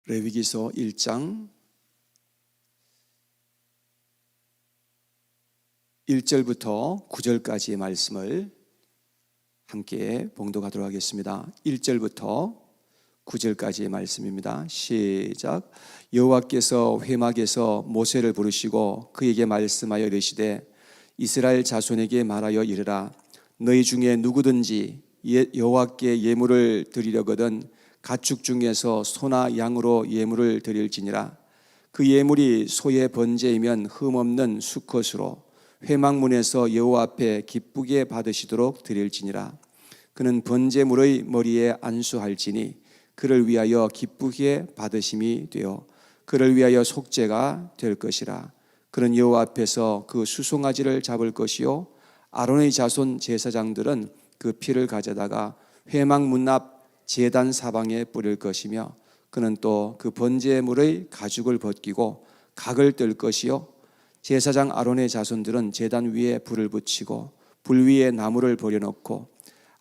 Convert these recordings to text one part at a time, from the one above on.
레위기서 1장 1절부터 9절까지의 말씀을 함께 봉독하도록 하겠습니다. 1절부터 9절까지의 말씀입니다. 시작. 여호와께서 회막에서 모세를 부르시고 그에게 말씀하여 이르시되 이스라엘 자손에게 말하여 이르라. 너희 중에 누구든지 여호와께 예물을 드리려거든 가축 중에서 소나 양으로 예물을 드릴지니라. 그 예물이 소의 번제이면 흠없는 수컷으로 회막문에서 여호와 앞에 기쁘게 받으시도록 드릴지니라. 그는 번제물의 머리에 안수할지니 그를 위하여 기쁘게 받으심이 되어 그를 위하여 속죄가 될 것이라. 그는 여호와 앞에서 그 수송아지를 잡을 것이요 아론의 자손 제사장들은 그 피를 가져다가 회막문 앞 제단 사방에 뿌릴 것이며 그는 또 그 번제물의 가죽을 벗기고 각을 뜰 것이요 제사장 아론의 자손들은 제단 위에 불을 붙이고 불 위에 나무를 버려놓고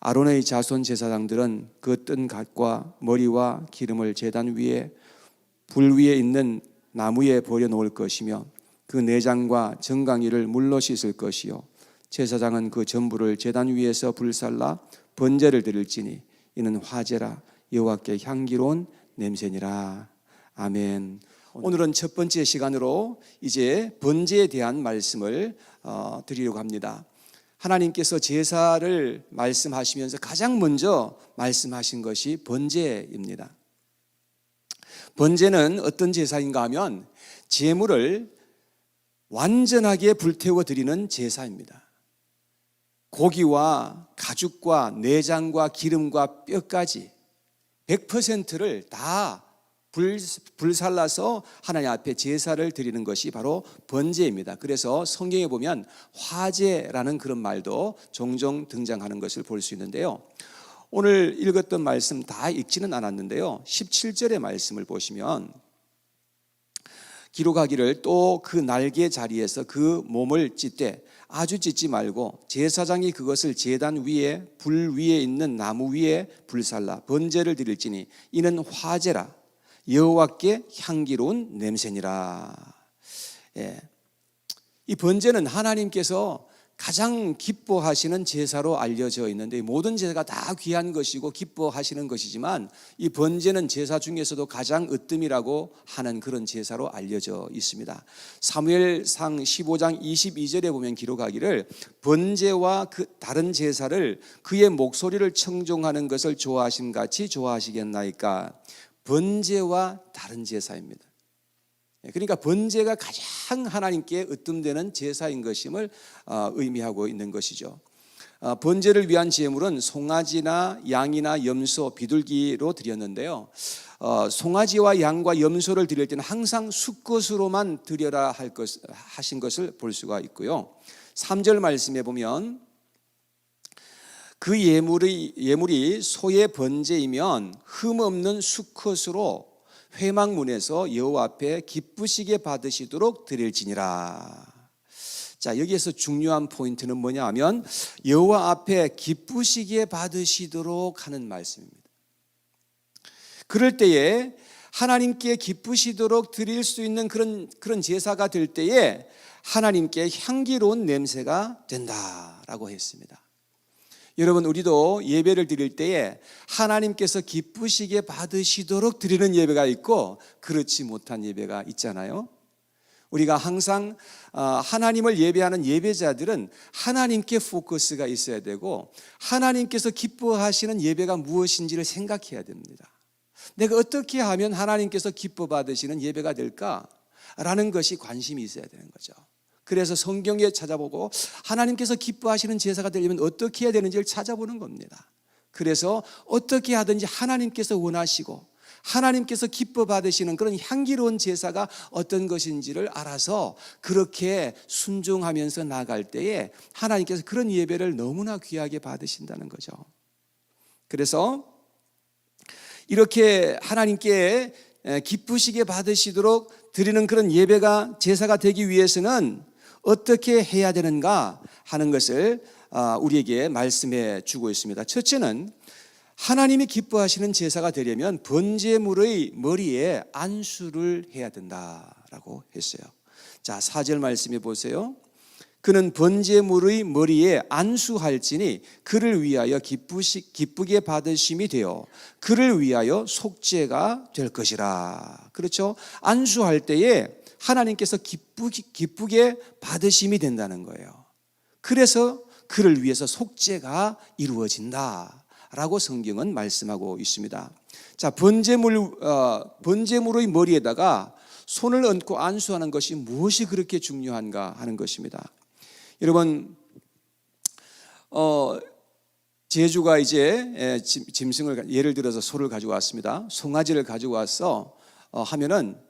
아론의 자손 제사장들은 그 뜬 각과 머리와 기름을 제단 위에 불 위에 있는 나무에 버려놓을 것이며 그 내장과 정강이를 물로 씻을 것이요 제사장은 그 전부를 제단 위에서 불살라 번제를 드릴지니 이는 화제라 여호와께 향기로운 냄새니라. 아멘. 오늘은 첫 번째 시간으로 이제 번제에 대한 말씀을 드리려고 합니다. 하나님께서 제사를 말씀하시면서 가장 먼저 말씀하신 것이 번제입니다. 번제는 어떤 제사인가 하면 제물을 완전하게 불태워 드리는 제사입니다. 고기와 가죽과 내장과 기름과 뼈까지 100%를 다 불살라서 하나님 앞에 제사를 드리는 것이 바로 번제입니다. 그래서 성경에 보면 화제라는 그런 말도 종종 등장하는 것을 볼 수 있는데요. 오늘 읽었던 말씀 다 읽지는 않았는데요. 17절의 말씀을 보시면 기록하기를 또 그 날개 자리에서 그 몸을 찢되 아주 찢지 말고 제사장이 그것을 제단 위에 불 위에 있는 나무 위에 불살라 번제를 드릴지니 이는 화제라 여호와께 향기로운 냄새니라. 이 번제는 하나님께서 가장 기뻐하시는 제사로 알려져 있는데 모든 제사가 다 귀한 것이고 기뻐하시는 것이지만 이 번제는 제사 중에서도 가장 으뜸이라고 하는 그런 제사로 알려져 있습니다. 사무엘상 15장 22절에 보면 기록하기를 번제와 그 다른 제사를 그의 목소리를 청종하는 것을 좋아하심 같이 좋아하시겠나이까. 번제와 다른 제사입니다. 그러니까 번제가 가장 하나님께 으뜸되는 제사인 것임을 의미하고 있는 것이죠. 번제를 위한 제물은 송아지나 양이나 염소, 비둘기로 드렸는데요. 송아지와 양과 염소를 드릴 때는 항상 수컷으로만 드려라 하신 것을 볼 수가 있고요. 3절 말씀에 보면 그 예물이 소의 번제이면 흠없는 수컷으로 회막문에서 여호와 앞에 기쁘시게 받으시도록 드릴지니라. 자, 여기에서 중요한 포인트는 뭐냐 하면 여호와 앞에 기쁘시게 받으시도록 하는 말씀입니다. 그럴 때에 하나님께 기쁘시도록 드릴 수 있는 그런 제사가 될 때에 하나님께 향기로운 냄새가 된다라고 했습니다. 여러분, 우리도 예배를 드릴 때에 하나님께서 기쁘시게 받으시도록 드리는 예배가 있고 그렇지 못한 예배가 있잖아요. 우리가 항상 하나님을 예배하는 예배자들은 하나님께 포커스가 있어야 되고 하나님께서 기뻐하시는 예배가 무엇인지를 생각해야 됩니다. 내가 어떻게 하면 하나님께서 기뻐 받으시는 예배가 될까라는 것이 관심이 있어야 되는 거죠. 그래서 성경에 찾아보고 하나님께서 기뻐하시는 제사가 되려면 어떻게 해야 되는지를 찾아보는 겁니다. 그래서 어떻게 하든지 하나님께서 원하시고 하나님께서 기뻐 받으시는 그런 향기로운 제사가 어떤 것인지를 알아서 그렇게 순종하면서 나갈 때에 하나님께서 그런 예배를 너무나 귀하게 받으신다는 거죠. 그래서 이렇게 하나님께 기쁘시게 받으시도록 드리는 그런 예배가 제사가 되기 위해서는 어떻게 해야 되는가 하는 것을 우리에게 말씀해 주고 있습니다. 첫째는 하나님이 기뻐하시는 제사가 되려면 번제물의 머리에 안수를 해야 된다라고 했어요. 자, 4절 말씀해 보세요. 그는 번제물의 머리에 안수할지니 그를 위하여 기쁘게 받으심이 되어 그를 위하여 속죄가 될 것이라. 그렇죠? 안수할 때에 하나님께서 기쁘게 받으심이 된다는 거예요. 그래서 그를 위해서 속죄가 이루어진다라고 성경은 말씀하고 있습니다. 자, 번제물의 머리에다가 손을 얹고 안수하는 것이 무엇이 그렇게 중요한가 하는 것입니다. 여러분, 제주가 이제 짐승을, 예를 들어서 소를 가지고 왔습니다. 송아지를 가지고 와서 하면은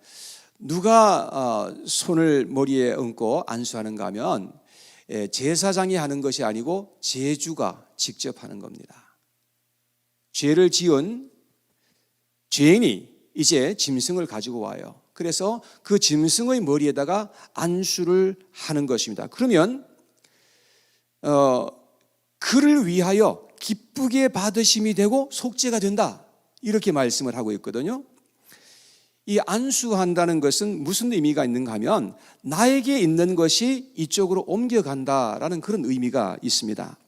누가 손을 머리에 얹고 안수하는가 하면 제사장이 하는 것이 아니고 제주가 직접 하는 겁니다. 죄를 지은 죄인이 이제 짐승을 가지고 와요. 그래서 그 짐승의 머리에다가 안수를 하는 것입니다. 그러면 그를 위하여 기쁘게 받으심이 되고 속죄가 된다, 이렇게 말씀을 하고 있거든요. 이 안수한다는 것은 무슨 의미가 있는가 하면 나에게 있는 것이 이쪽으로 옮겨간다라는 그런 의미가 있습니다.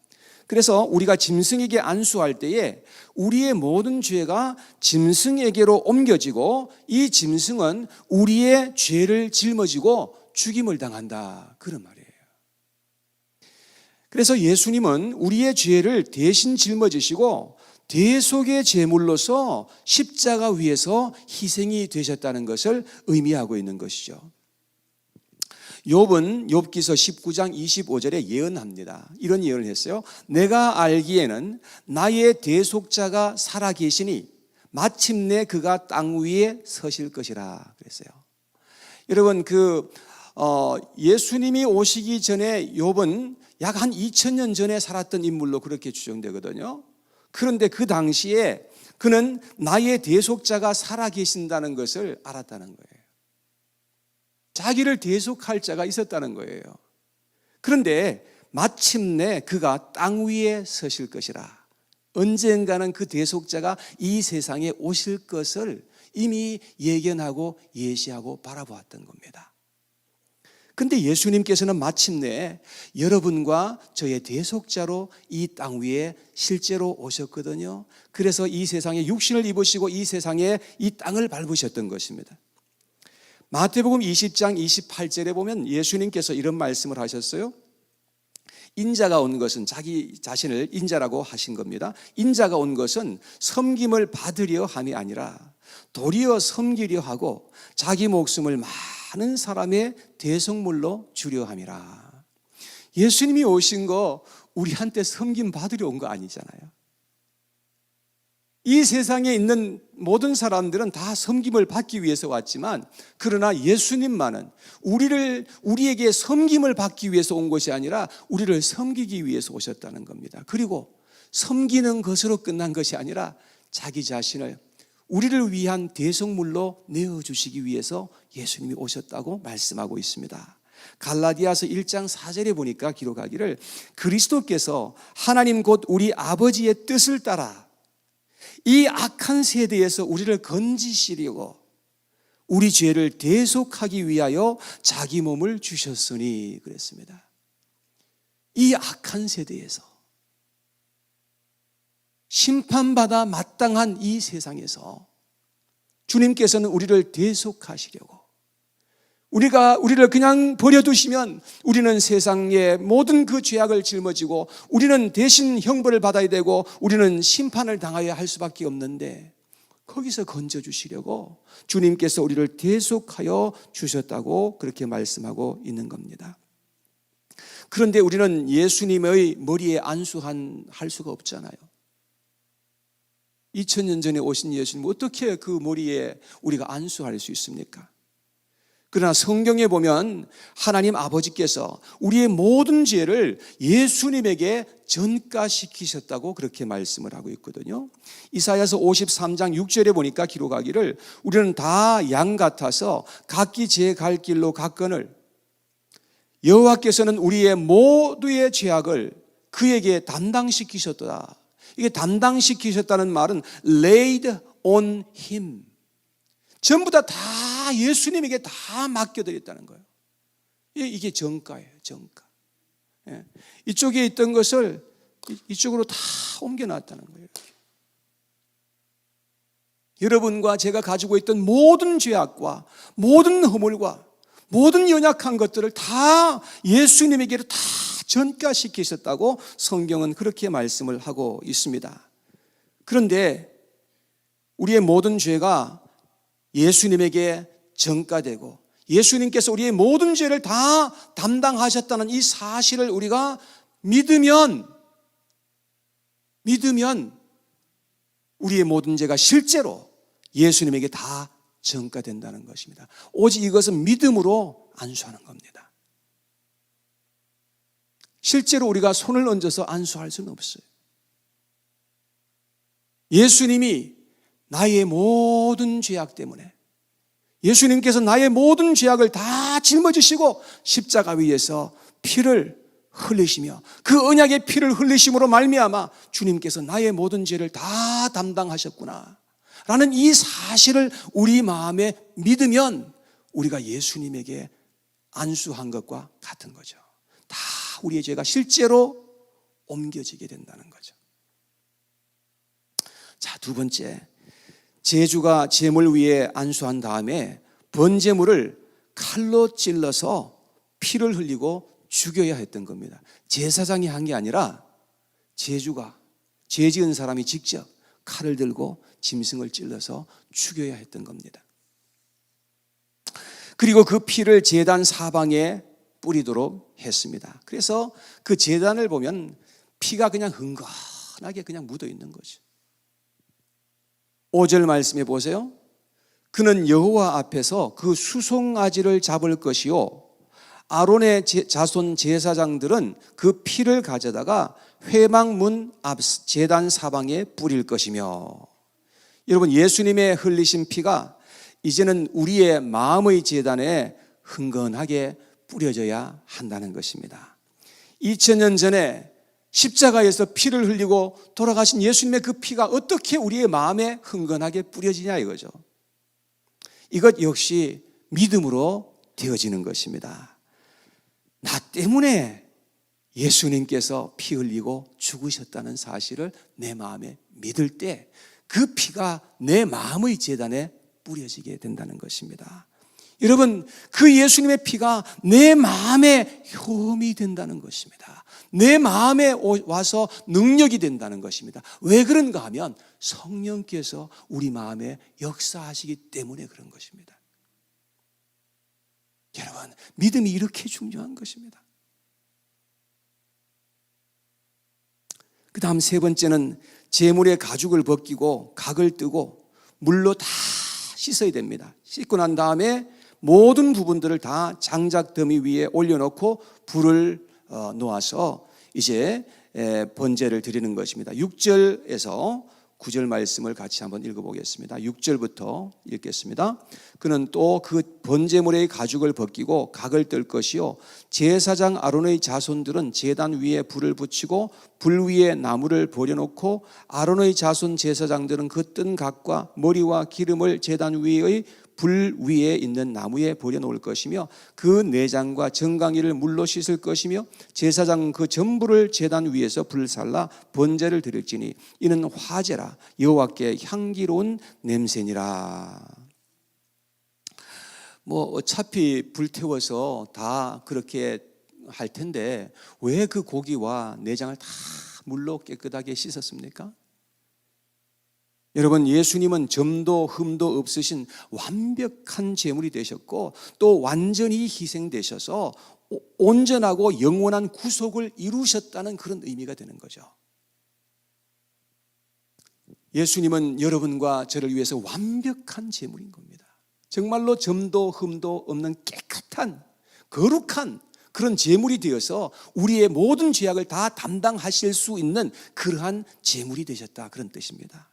그래서 우리가 짐승에게 안수할 때에 우리의 모든 죄가 짐승에게로 옮겨지고 이 짐승은 우리의 죄를 짊어지고 죽임을 당한다, 그런 말이에요. 그래서 예수님은 우리의 죄를 대신 짊어지시고 대속의 제물로서 십자가 위에서 희생이 되셨다는 것을 의미하고 있는 것이죠. 욥은 욥기서 19장 25절에 예언합니다. 이런 예언을 했어요. 내가 알기에는 나의 대속자가 살아계시니 마침내 그가 땅 위에 서실 것이라 그랬어요. 여러분, 예수님이 오시기 전에 욥은 약 한 2000년 전에 살았던 인물로 그렇게 추정되거든요. 그런데 그 당시에 그는 나의 대속자가 살아계신다는 것을 알았다는 거예요. 자기를 대속할 자가 있었다는 거예요. 그런데 마침내 그가 땅 위에 서실 것이라. 언젠가는 그 대속자가 이 세상에 오실 것을 이미 예견하고 예시하고 바라보았던 겁니다. 근데 예수님께서는 마침내 여러분과 저의 대속자로 이 땅 위에 실제로 오셨거든요. 그래서 이 세상에 육신을 입으시고 이 세상에 이 땅을 밟으셨던 것입니다. 마태복음 20장 28절에 보면 예수님께서 이런 말씀을 하셨어요. 인자가 온 것은, 자기 자신을 인자라고 하신 겁니다. 인자가 온 것은 섬김을 받으려 함이 아니라 도리어 섬기려 하고 자기 목숨을 많은 사람의 대속물로 주려 함이라. 예수님이 오신 거 우리한테 섬김 받으려 온 거 아니잖아요. 이 세상에 있는 모든 사람들은 다 섬김을 받기 위해서 왔지만, 그러나 예수님만은 우리에게 섬김을 받기 위해서 온 것이 아니라 우리를 섬기기 위해서 오셨다는 겁니다. 그리고 섬기는 것으로 끝난 것이 아니라 자기 자신을 우리를 위한 대속물로 내어주시기 위해서 예수님이 오셨다고 말씀하고 있습니다. 갈라디아서 1장 4절에 보니까 기록하기를 그리스도께서 하나님 곧 우리 아버지의 뜻을 따라 이 악한 세대에서 우리를 건지시려고 우리 죄를 대속하기 위하여 자기 몸을 주셨으니 그랬습니다. 이 악한 세대에서, 심판받아 마땅한 이 세상에서 주님께서는 우리를 대속하시려고, 우리를 그냥 버려두시면 우리는 세상의 모든 그 죄악을 짊어지고 우리는 대신 형벌을 받아야 되고 우리는 심판을 당해야 할 수밖에 없는데, 거기서 건져주시려고 주님께서 우리를 대속하여 주셨다고 그렇게 말씀하고 있는 겁니다. 그런데 우리는 예수님의 머리에 안수할 수가 없잖아요. 2000년 전에 오신 예수님, 어떻게 그 머리에 우리가 안수할 수 있습니까? 그러나 성경에 보면 하나님 아버지께서 우리의 모든 죄를 예수님에게 전가시키셨다고 그렇게 말씀을 하고 있거든요. 이사야서 53장 6절에 보니까 기록하기를 우리는 다 양 같아서 각기 제 갈 길로 갔거늘 여호와께서는 우리의 모두의 죄악을 그에게 담당시키셨도다. 이게 담당시키셨다는 말은 laid on him. 전부 다 예수님에게 다 맡겨드렸다는 거예요. 이게 정가예요, 정가. 이쪽에 있던 것을 이쪽으로 다 옮겨놨다는 거예요. 여러분과 제가 가지고 있던 모든 죄악과 모든 허물과 모든 연약한 것들을 다 예수님에게로 다 전가시키셨다고 성경은 그렇게 말씀을 하고 있습니다. 그런데 우리의 모든 죄가 예수님에게 전가되고 예수님께서 우리의 모든 죄를 다 담당하셨다는 이 사실을 우리가 믿으면 우리의 모든 죄가 실제로 예수님에게 다 전가된다는 것입니다. 오직 이것은 믿음으로 안수하는 겁니다. 실제로 우리가 손을 얹어서 안수할 수는 없어요. 예수님이 나의 모든 죄악 때문에 예수님께서 나의 모든 죄악을 다 짊어지시고 십자가 위에서 피를 흘리시며 그 언약의 피를 흘리심으로 말미암아 주님께서 나의 모든 죄를 다 담당하셨구나 라는 이 사실을 우리 마음에 믿으면 우리가 예수님에게 안수한 것과 같은 거죠. 다 우리의 죄가 실제로 옮겨지게 된다는 거죠. 자, 두 번째, 제주가 제물 위에 안수한 다음에 번제물을 칼로 찔러서 피를 흘리고 죽여야 했던 겁니다. 제사장이 한 게 아니라 제주가, 죄 지은 사람이 직접 칼을 들고 짐승을 찔러서 죽여야 했던 겁니다. 그리고 그 피를 제단 사방에 뿌리도록 했습니다. 그래서 그 제단을 보면 피가 그냥 흥건하게 그냥 묻어 있는 거죠. 5절 말씀해 보세요. 그는 여호와 앞에서 그 수송아지를 잡을 것이요 아론의 자손 제사장들은 그 피를 가져다가 회막문 앞 제단 사방에 뿌릴 것이며. 여러분, 예수님의 흘리신 피가 이제는 우리의 마음의 제단에 흥건하게 뿌려져야 한다는 것입니다. 2000년 전에 십자가에서 피를 흘리고 돌아가신 예수님의 그 피가 어떻게 우리의 마음에 흥건하게 뿌려지냐 이거죠. 이것 역시 믿음으로 되어지는 것입니다. 나 때문에 예수님께서 피 흘리고 죽으셨다는 사실을 내 마음에 믿을 때 그 피가 내 마음의 제단에 뿌려지게 된다는 것입니다. 여러분, 그 예수님의 피가 내 마음에 효험이 된다는 것입니다. 내 마음에 와서 능력이 된다는 것입니다. 왜 그런가 하면 성령께서 우리 마음에 역사하시기 때문에 그런 것입니다. 여러분, 믿음이 이렇게 중요한 것입니다. 그 다음 세 번째는 제물의 가죽을 벗기고 각을 뜨고 물로 다 씻어야 됩니다. 씻고 난 다음에 모든 부분들을 다 장작 더미 위에 올려놓고 불을 놓아서 이제 번제를 드리는 것입니다. 6절에서 9절 말씀을 같이 한번 읽어보겠습니다. 6절부터 읽겠습니다. 그는 또 그 번제물의 가죽을 벗기고 각을 뜰 것이요 제사장 아론의 자손들은 제단 위에 불을 붙이고 불 위에 나무를 버려놓고 아론의 자손 제사장들은 그 뜬 각과 머리와 기름을 제단 위의 불 위에 있는 나무에 버려놓을 것이며 그 내장과 정강이를 물로 씻을 것이며 제사장은 그 전부를 제단 위에서 불살라 번제를 드릴지니 이는 화제라 여호와께 향기로운 냄새니라. 어차피 불태워서 다 그렇게 할 텐데 왜 그 고기와 내장을 다 물로 깨끗하게 씻었습니까? 여러분, 예수님은 점도 흠도 없으신 완벽한 제물이 되셨고 또 완전히 희생되셔서 온전하고 영원한 구속을 이루셨다는 그런 의미가 되는 거죠. 예수님은 여러분과 저를 위해서 완벽한 제물인 겁니다. 정말로 점도 흠도 없는 깨끗한 거룩한 그런 제물이 되어서 우리의 모든 죄악을 다 담당하실 수 있는 그러한 제물이 되셨다, 그런 뜻입니다.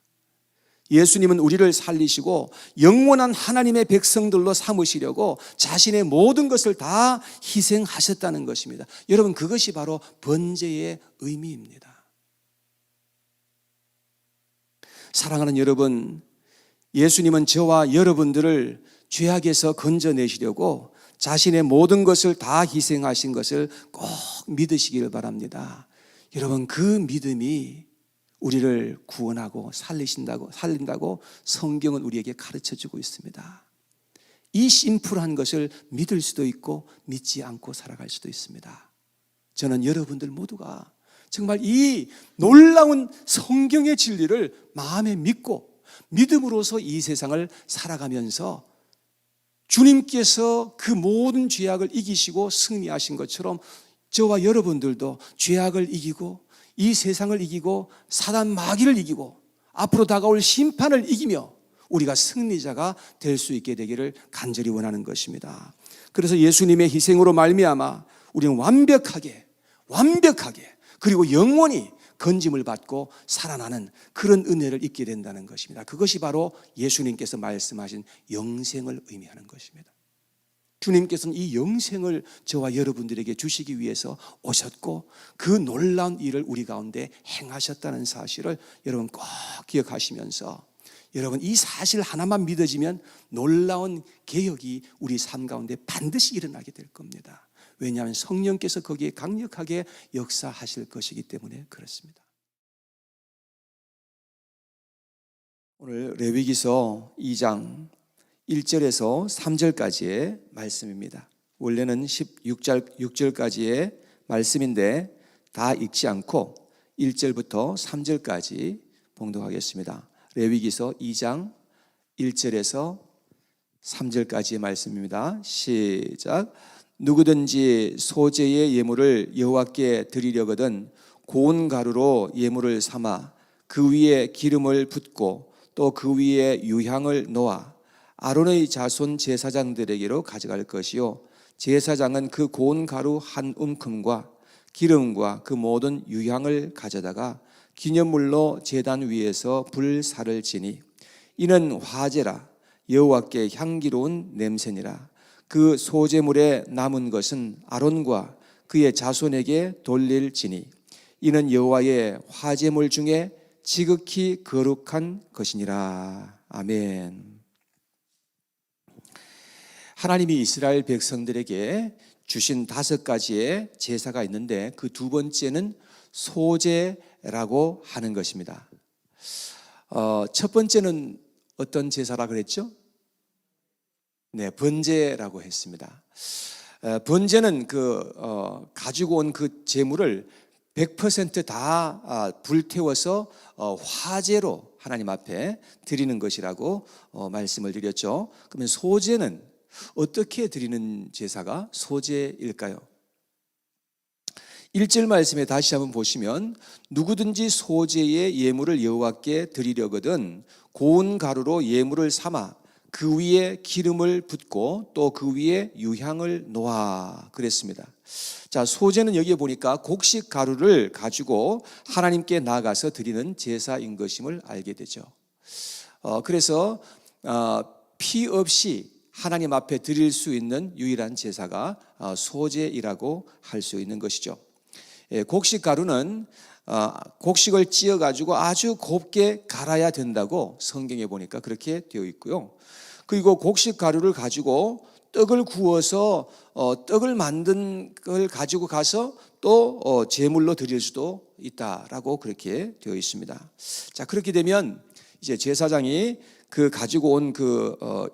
예수님은 우리를 살리시고 영원한 하나님의 백성들로 삼으시려고 자신의 모든 것을 다 희생하셨다는 것입니다. 여러분, 그것이 바로 번제의 의미입니다. 사랑하는 여러분, 예수님은 저와 여러분들을 죄악에서 건져내시려고 자신의 모든 것을 다 희생하신 것을 꼭 믿으시기를 바랍니다. 여러분, 그 믿음이 우리를 구원하고 살린다고 성경은 우리에게 가르쳐주고 있습니다. 이 심플한 것을 믿을 수도 있고 믿지 않고 살아갈 수도 있습니다. 저는 여러분들 모두가 정말 이 놀라운 성경의 진리를 마음에 믿고 믿음으로써 이 세상을 살아가면서 주님께서 그 모든 죄악을 이기시고 승리하신 것처럼 저와 여러분들도 죄악을 이기고 이 세상을 이기고 사단 마귀를 이기고 앞으로 다가올 심판을 이기며 우리가 승리자가 될 수 있게 되기를 간절히 원하는 것입니다. 그래서 예수님의 희생으로 말미암아 우리는 완벽하게 그리고 영원히 건짐을 받고 살아나는 그런 은혜를 입게 된다는 것입니다. 그것이 바로 예수님께서 말씀하신 영생을 의미하는 것입니다. 주님께서는 이 영생을 저와 여러분들에게 주시기 위해서 오셨고 그 놀라운 일을 우리 가운데 행하셨다는 사실을 여러분 꼭 기억하시면서 여러분 이 사실 하나만 믿어지면 놀라운 개혁이 우리 삶 가운데 반드시 일어나게 될 겁니다. 왜냐하면 성령께서 거기에 강력하게 역사하실 것이기 때문에 그렇습니다. 오늘 레위기서 2장 1절에서 3절까지의 말씀입니다. 원래는 6절까지의 말씀인데 다 읽지 않고 1절부터 3절까지 봉독하겠습니다. 레위기서 2장 1절에서 3절까지의 말씀입니다. 시작. 누구든지 소재의 예물을 여호와께 드리려거든 고운 가루로 예물을 삼아 그 위에 기름을 붓고 또 그 위에 유향을 놓아 아론의 자손 제사장들에게로 가져갈 것이요 제사장은 그 고운 가루 한 움큼과 기름과 그 모든 유향을 가져다가 기념물로 제단 위에서 불사를 지니 이는 화제라 여호와께 향기로운 냄새니라. 그 소제물에 남은 것은 아론과 그의 자손에게 돌릴지니 이는 여호와의 화제물 중에 지극히 거룩한 것이니라. 아멘. 하나님이 이스라엘 백성들에게 주신 5가지의 제사가 있는데 그 두 번째는 소제라고 하는 것입니다. 첫 번째는 어떤 제사라 그랬죠? 네, 번제라고 했습니다. 번제는 가지고 온 그 제물을 100%다 불태워서 화제로 하나님 앞에 드리는 것이라고 말씀을 드렸죠. 그러면 소제는 어떻게 드리는 제사가 소제일까요? 1절 말씀에 다시 한번 보시면 누구든지 소제의 예물을 여호와께 드리려거든 고운 가루로 예물을 삼아 그 위에 기름을 붓고 또 그 위에 유향을 놓아 그랬습니다. 자, 소제는 여기에 보니까 곡식 가루를 가지고 하나님께 나아가서 드리는 제사인 것임을 알게 되죠. 그래서 피 없이 하나님 앞에 드릴 수 있는 유일한 제사가 소제이라고 할 수 있는 것이죠. 곡식 가루는 곡식을 찧어 가지고 아주 곱게 갈아야 된다고 성경에 보니까 그렇게 되어 있고요. 그리고 곡식 가루를 가지고 떡을 구워서 떡을 만든 걸 가지고 가서 또 제물로 드릴 수도 있다라고 그렇게 되어 있습니다. 자, 그렇게 되면 이제 제사장이 그 가지고 온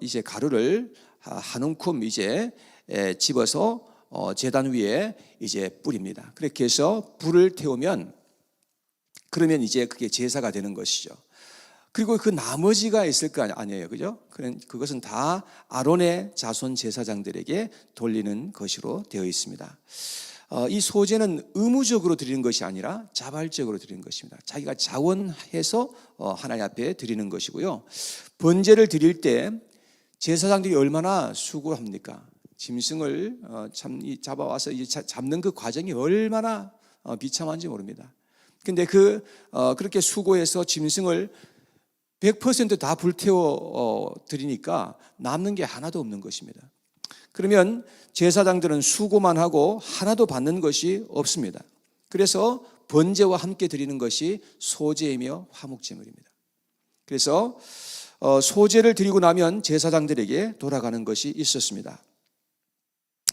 이제 가루를 한 움큼 이제 집어서 제단 위에 이제 뿌립니다. 그렇게 해서 불을 태우면 그러면 이제 그게 제사가 되는 것이죠. 그리고 그 나머지가 있을 거 아니에요, 그죠? 그것은 다 아론의 자손 제사장들에게 돌리는 것으로 되어 있습니다. 이 소제는 의무적으로 드리는 것이 아니라 자발적으로 드리는 것입니다. 자기가 자원해서 하나님 앞에 드리는 것이고요. 번제를 드릴 때 제사장들이 얼마나 수고합니까? 짐승을 잡아와서 잡는 그 과정이 얼마나 비참한지 모릅니다. 근데 그렇게 수고해서 짐승을 100% 다 불태워 드리니까 남는 게 하나도 없는 것입니다. 그러면 제사장들은 수고만 하고 하나도 받는 것이 없습니다. 그래서 번제와 함께 드리는 것이 소제이며 화목제물입니다. 그래서 소제를 드리고 나면 제사장들에게 돌아가는 것이 있었습니다.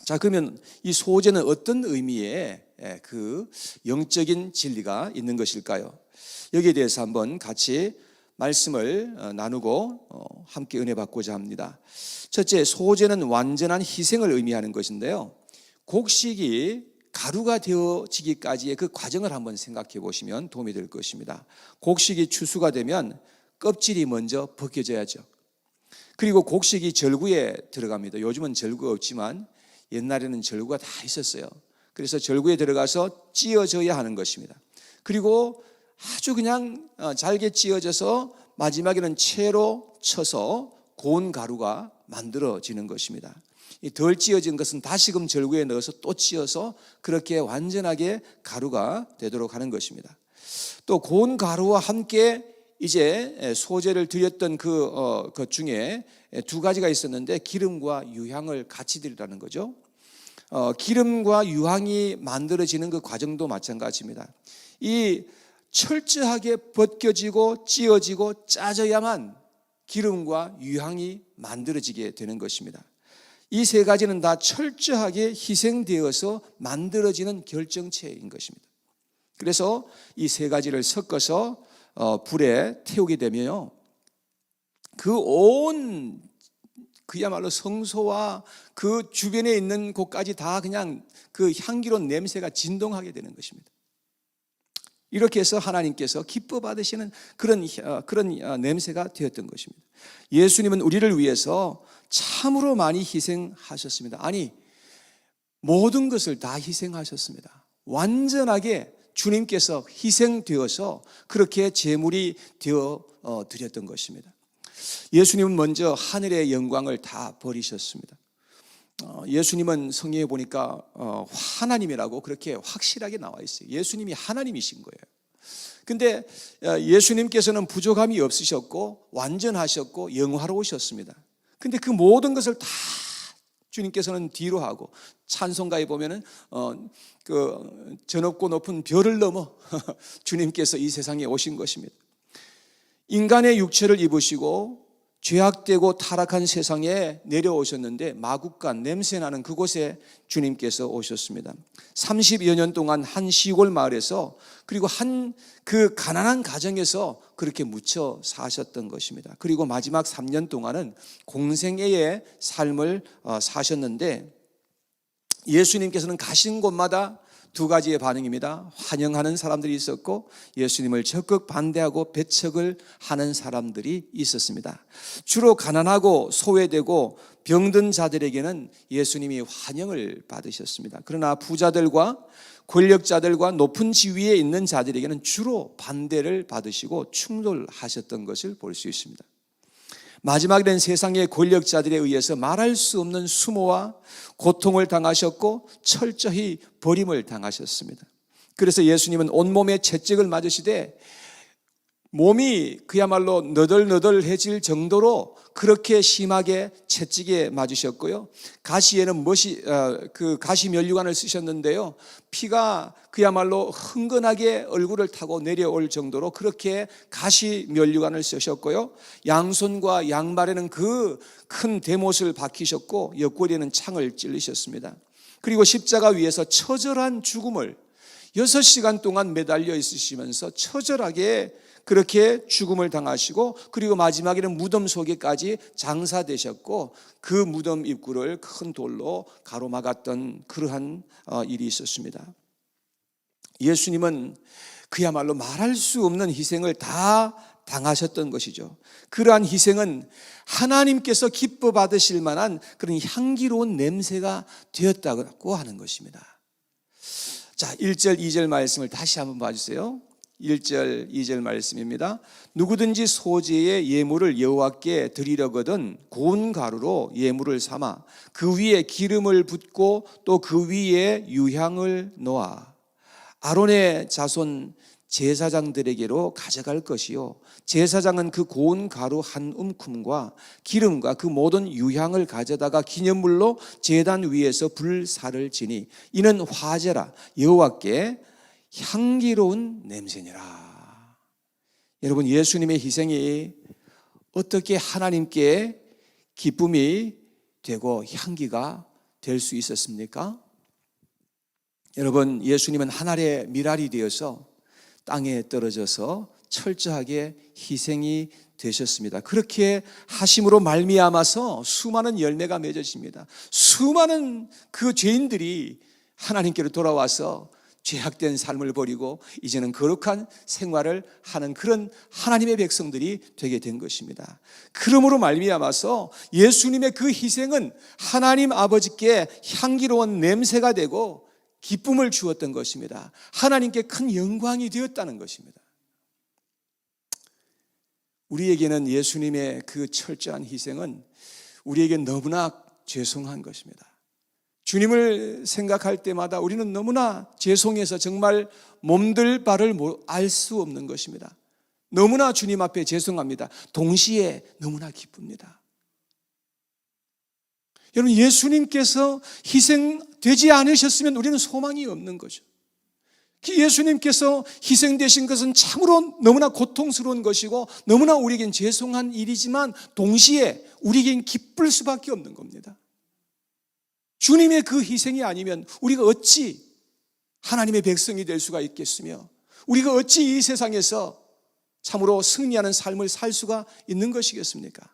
자, 그러면 이 소제는 어떤 의미의 그 영적인 진리가 있는 것일까요? 여기에 대해서 한번 같이 말씀을 나누고 함께 은혜 받고자 합니다. 첫째, 소제는 완전한 희생을 의미하는 것인데요. 곡식이 가루가 되어지기까지의 그 과정을 한번 생각해 보시면 도움이 될 것입니다. 곡식이 추수가 되면 껍질이 먼저 벗겨져야죠. 그리고 곡식이 절구에 들어갑니다. 요즘은 절구가 없지만 옛날에는 절구가 다 있었어요. 그래서 절구에 들어가서 찧어져야 하는 것입니다. 그리고 아주 그냥 잘게 찧어져서 마지막에는 채로 쳐서 고운 가루가 만들어지는 것입니다. 이 덜 찧어진 것은 다시금 절구에 넣어서 또 찧어서 그렇게 완전하게 가루가 되도록 하는 것입니다. 또 고운 가루와 함께 이제 소제를 드렸던 것 중에 두 가지가 있었는데 기름과 유향을 같이 드리라는 거죠. 기름과 유향이 만들어지는 그 과정도 마찬가지입니다. 이 철저하게 벗겨지고 찧어지고 짜져야만 기름과 유향이 만들어지게 되는 것입니다. 이 세 가지는 다 철저하게 희생되어서 만들어지는 결정체인 것입니다. 그래서 이 세 가지를 섞어서 불에 태우게 되면요, 그야말로 성소와 그 주변에 있는 곳까지 다 그냥 그 향기로운 냄새가 진동하게 되는 것입니다. 이렇게 해서 하나님께서 기뻐 받으시는 그런 냄새가 되었던 것입니다. 예수님은 우리를 위해서 참으로 많이 희생하셨습니다. 아니, 모든 것을 다 희생하셨습니다. 완전하게 주님께서 희생되어서 그렇게 제물이 되어 드렸던 것입니다. 예수님은 먼저 하늘의 영광을 다 버리셨습니다. 예수님은 성경에 보니까 하나님이라고 그렇게 확실하게 나와 있어요. 예수님이 하나님이신 거예요. 근데 예수님께서는 부족함이 없으셨고 완전하셨고 영화로우셨습니다. 근데 그 모든 것을 다 주님께서는 뒤로 하고, 찬송가에 보면은 그 저 높고 높은 별을 넘어 주님께서 이 세상에 오신 것입니다. 인간의 육체를 입으시고 죄악되고 타락한 세상에 내려오셨는데 마국간 냄새나는 그곳에 주님께서 오셨습니다. 30여 년 동안 한 시골 마을에서, 그리고 한 그 가난한 가정에서 그렇게 묻혀 사셨던 것입니다. 그리고 마지막 3년 동안은 공생애의 삶을 사셨는데, 예수님께서는 가신 곳마다 두 가지의 반응입니다. 환영하는 사람들이 있었고 예수님을 적극 반대하고 배척을 하는 사람들이 있었습니다. 주로 가난하고 소외되고 병든 자들에게는 예수님이 환영을 받으셨습니다. 그러나 부자들과 권력자들과 높은 지위에 있는 자들에게는 주로 반대를 받으시고 충돌하셨던 것을 볼 수 있습니다. 마지막에는 세상의 권력자들에 의해서 말할 수 없는 수모와 고통을 당하셨고 철저히 버림을 당하셨습니다. 그래서 예수님은 온몸에 채찍을 맞으시되 몸이 그야말로 너덜너덜해질 정도로 그렇게 심하게 채찍에 맞으셨고요. 가시에는 그 가시 면류관을 쓰셨는데요, 피가 그야말로 흥건하게 얼굴을 타고 내려올 정도로 그렇게 가시 면류관을 쓰셨고요. 양손과 양발에는 그 큰 대못을 박히셨고 옆구리에는 창을 찔리셨습니다. 그리고 십자가 위에서 처절한 죽음을 6시간 동안 매달려 있으시면서 처절하게 그렇게 죽음을 당하시고, 그리고 마지막에는 무덤 속에까지 장사되셨고 그 무덤 입구를 큰 돌로 가로막았던 그러한 일이 있었습니다. 예수님은 그야말로 말할 수 없는 희생을 다 당하셨던 것이죠. 그러한 희생은 하나님께서 기뻐 받으실 만한 그런 향기로운 냄새가 되었다고 하는 것입니다. 자, 1절 2절 말씀을 다시 한번 봐주세요. 1절 2절 말씀입니다. 누구든지 소제의 예물을 여호와께 드리려거든 고운 가루로 예물을 삼아 그 위에 기름을 붓고 또 그 위에 유향을 놓아 아론의 자손 제사장들에게로 가져갈 것이요, 제사장은 그 고운 가루 한 움큼과 기름과 그 모든 유향을 가져다가 기념물로 제단 위에서 불사를 지니 이는 화제라 여호와께 향기로운 냄새니라. 여러분, 예수님의 희생이 어떻게 하나님께 기쁨이 되고 향기가 될 수 있었습니까? 여러분, 예수님은 하늘의 미랄이 되어서 땅에 떨어져서 철저하게 희생이 되셨습니다. 그렇게 하심으로 말미암아서 수많은 열매가 맺어집니다. 수많은 그 죄인들이 하나님께로 돌아와서 죄악된 삶을 버리고 이제는 거룩한 생활을 하는 그런 하나님의 백성들이 되게 된 것입니다. 그러므로 말미암아서 예수님의 그 희생은 하나님 아버지께 향기로운 냄새가 되고 기쁨을 주었던 것입니다. 하나님께 큰 영광이 되었다는 것입니다. 우리에게는 예수님의 그 철저한 희생은 우리에게 너무나 죄송한 것입니다. 주님을 생각할 때마다 우리는 너무나 죄송해서 정말 몸둘 바를 알 수 없는 것입니다. 너무나 주님 앞에 죄송합니다. 동시에 너무나 기쁩니다. 여러분, 예수님께서 희생되지 않으셨으면 우리는 소망이 없는 거죠. 예수님께서 희생되신 것은 참으로 너무나 고통스러운 것이고 너무나 우리에겐 죄송한 일이지만 동시에 우리에겐 기쁠 수밖에 없는 겁니다. 주님의 그 희생이 아니면 우리가 어찌 하나님의 백성이 될 수가 있겠으며 우리가 어찌 이 세상에서 참으로 승리하는 삶을 살 수가 있는 것이겠습니까?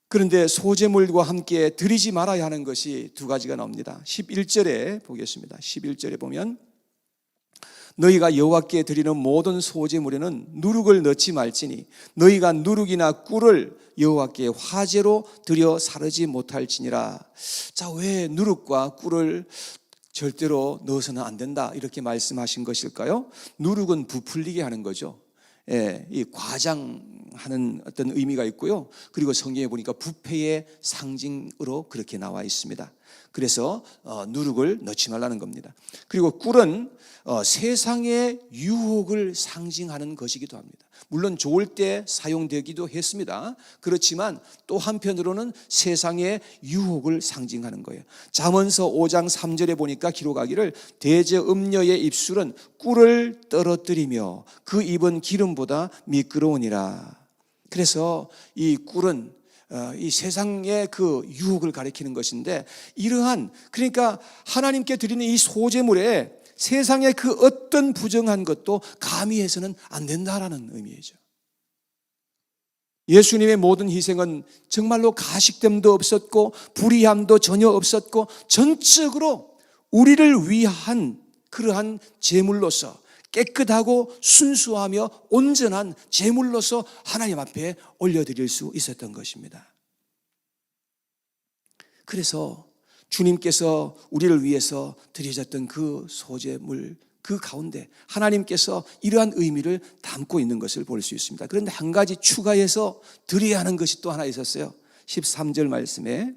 그런데 소제물과 함께 드리지 말아야 하는 것이 두 가지가 나옵니다. 11절에 보겠습니다. 11절에 보면 너희가 여호와께 드리는 모든 소제물에는 누룩을 넣지 말지니 너희가 누룩이나 꿀을 여호와께 화제로 드려 사르지 못할지니라. 자, 왜 누룩과 꿀을 절대로 넣어서는 안 된다 이렇게 말씀하신 것일까요? 누룩은 부풀리게 하는 거죠. 예, 이 과장하는 어떤 의미가 있고요. 그리고 성경에 보니까 부패의 상징으로 그렇게 나와 있습니다. 그래서 누룩을 넣지 말라는 겁니다. 그리고 꿀은 세상의 유혹을 상징하는 것이기도 합니다. 물론 좋을 때 사용되기도 했습니다. 그렇지만 또 한편으로는 세상의 유혹을 상징하는 거예요. 잠언서 5장 3절에 보니까 기록하기를 대저음녀의 입술은 꿀을 떨어뜨리며 그 입은 기름보다 미끄러우니라. 그래서 이 꿀은 이 세상의 그 유혹을 가리키는 것인데 이러한 그러니까 하나님께 드리는 이 소제물에 세상의 그 어떤 부정한 것도 가미해서는 안 된다라는 의미죠. 예수님의 모든 희생은 정말로 가식됨도 없었고 불의함도 전혀 없었고 전적으로 우리를 위한 그러한 제물로서 깨끗하고 순수하며 온전한 제물로서 하나님 앞에 올려드릴 수 있었던 것입니다. 그래서 주님께서 우리를 위해서 드려졌던 그 소제물 그 가운데 하나님께서 이러한 의미를 담고 있는 것을 볼 수 있습니다. 그런데 한 가지 추가해서 드려야 하는 것이 또 하나 있었어요. 13절 말씀에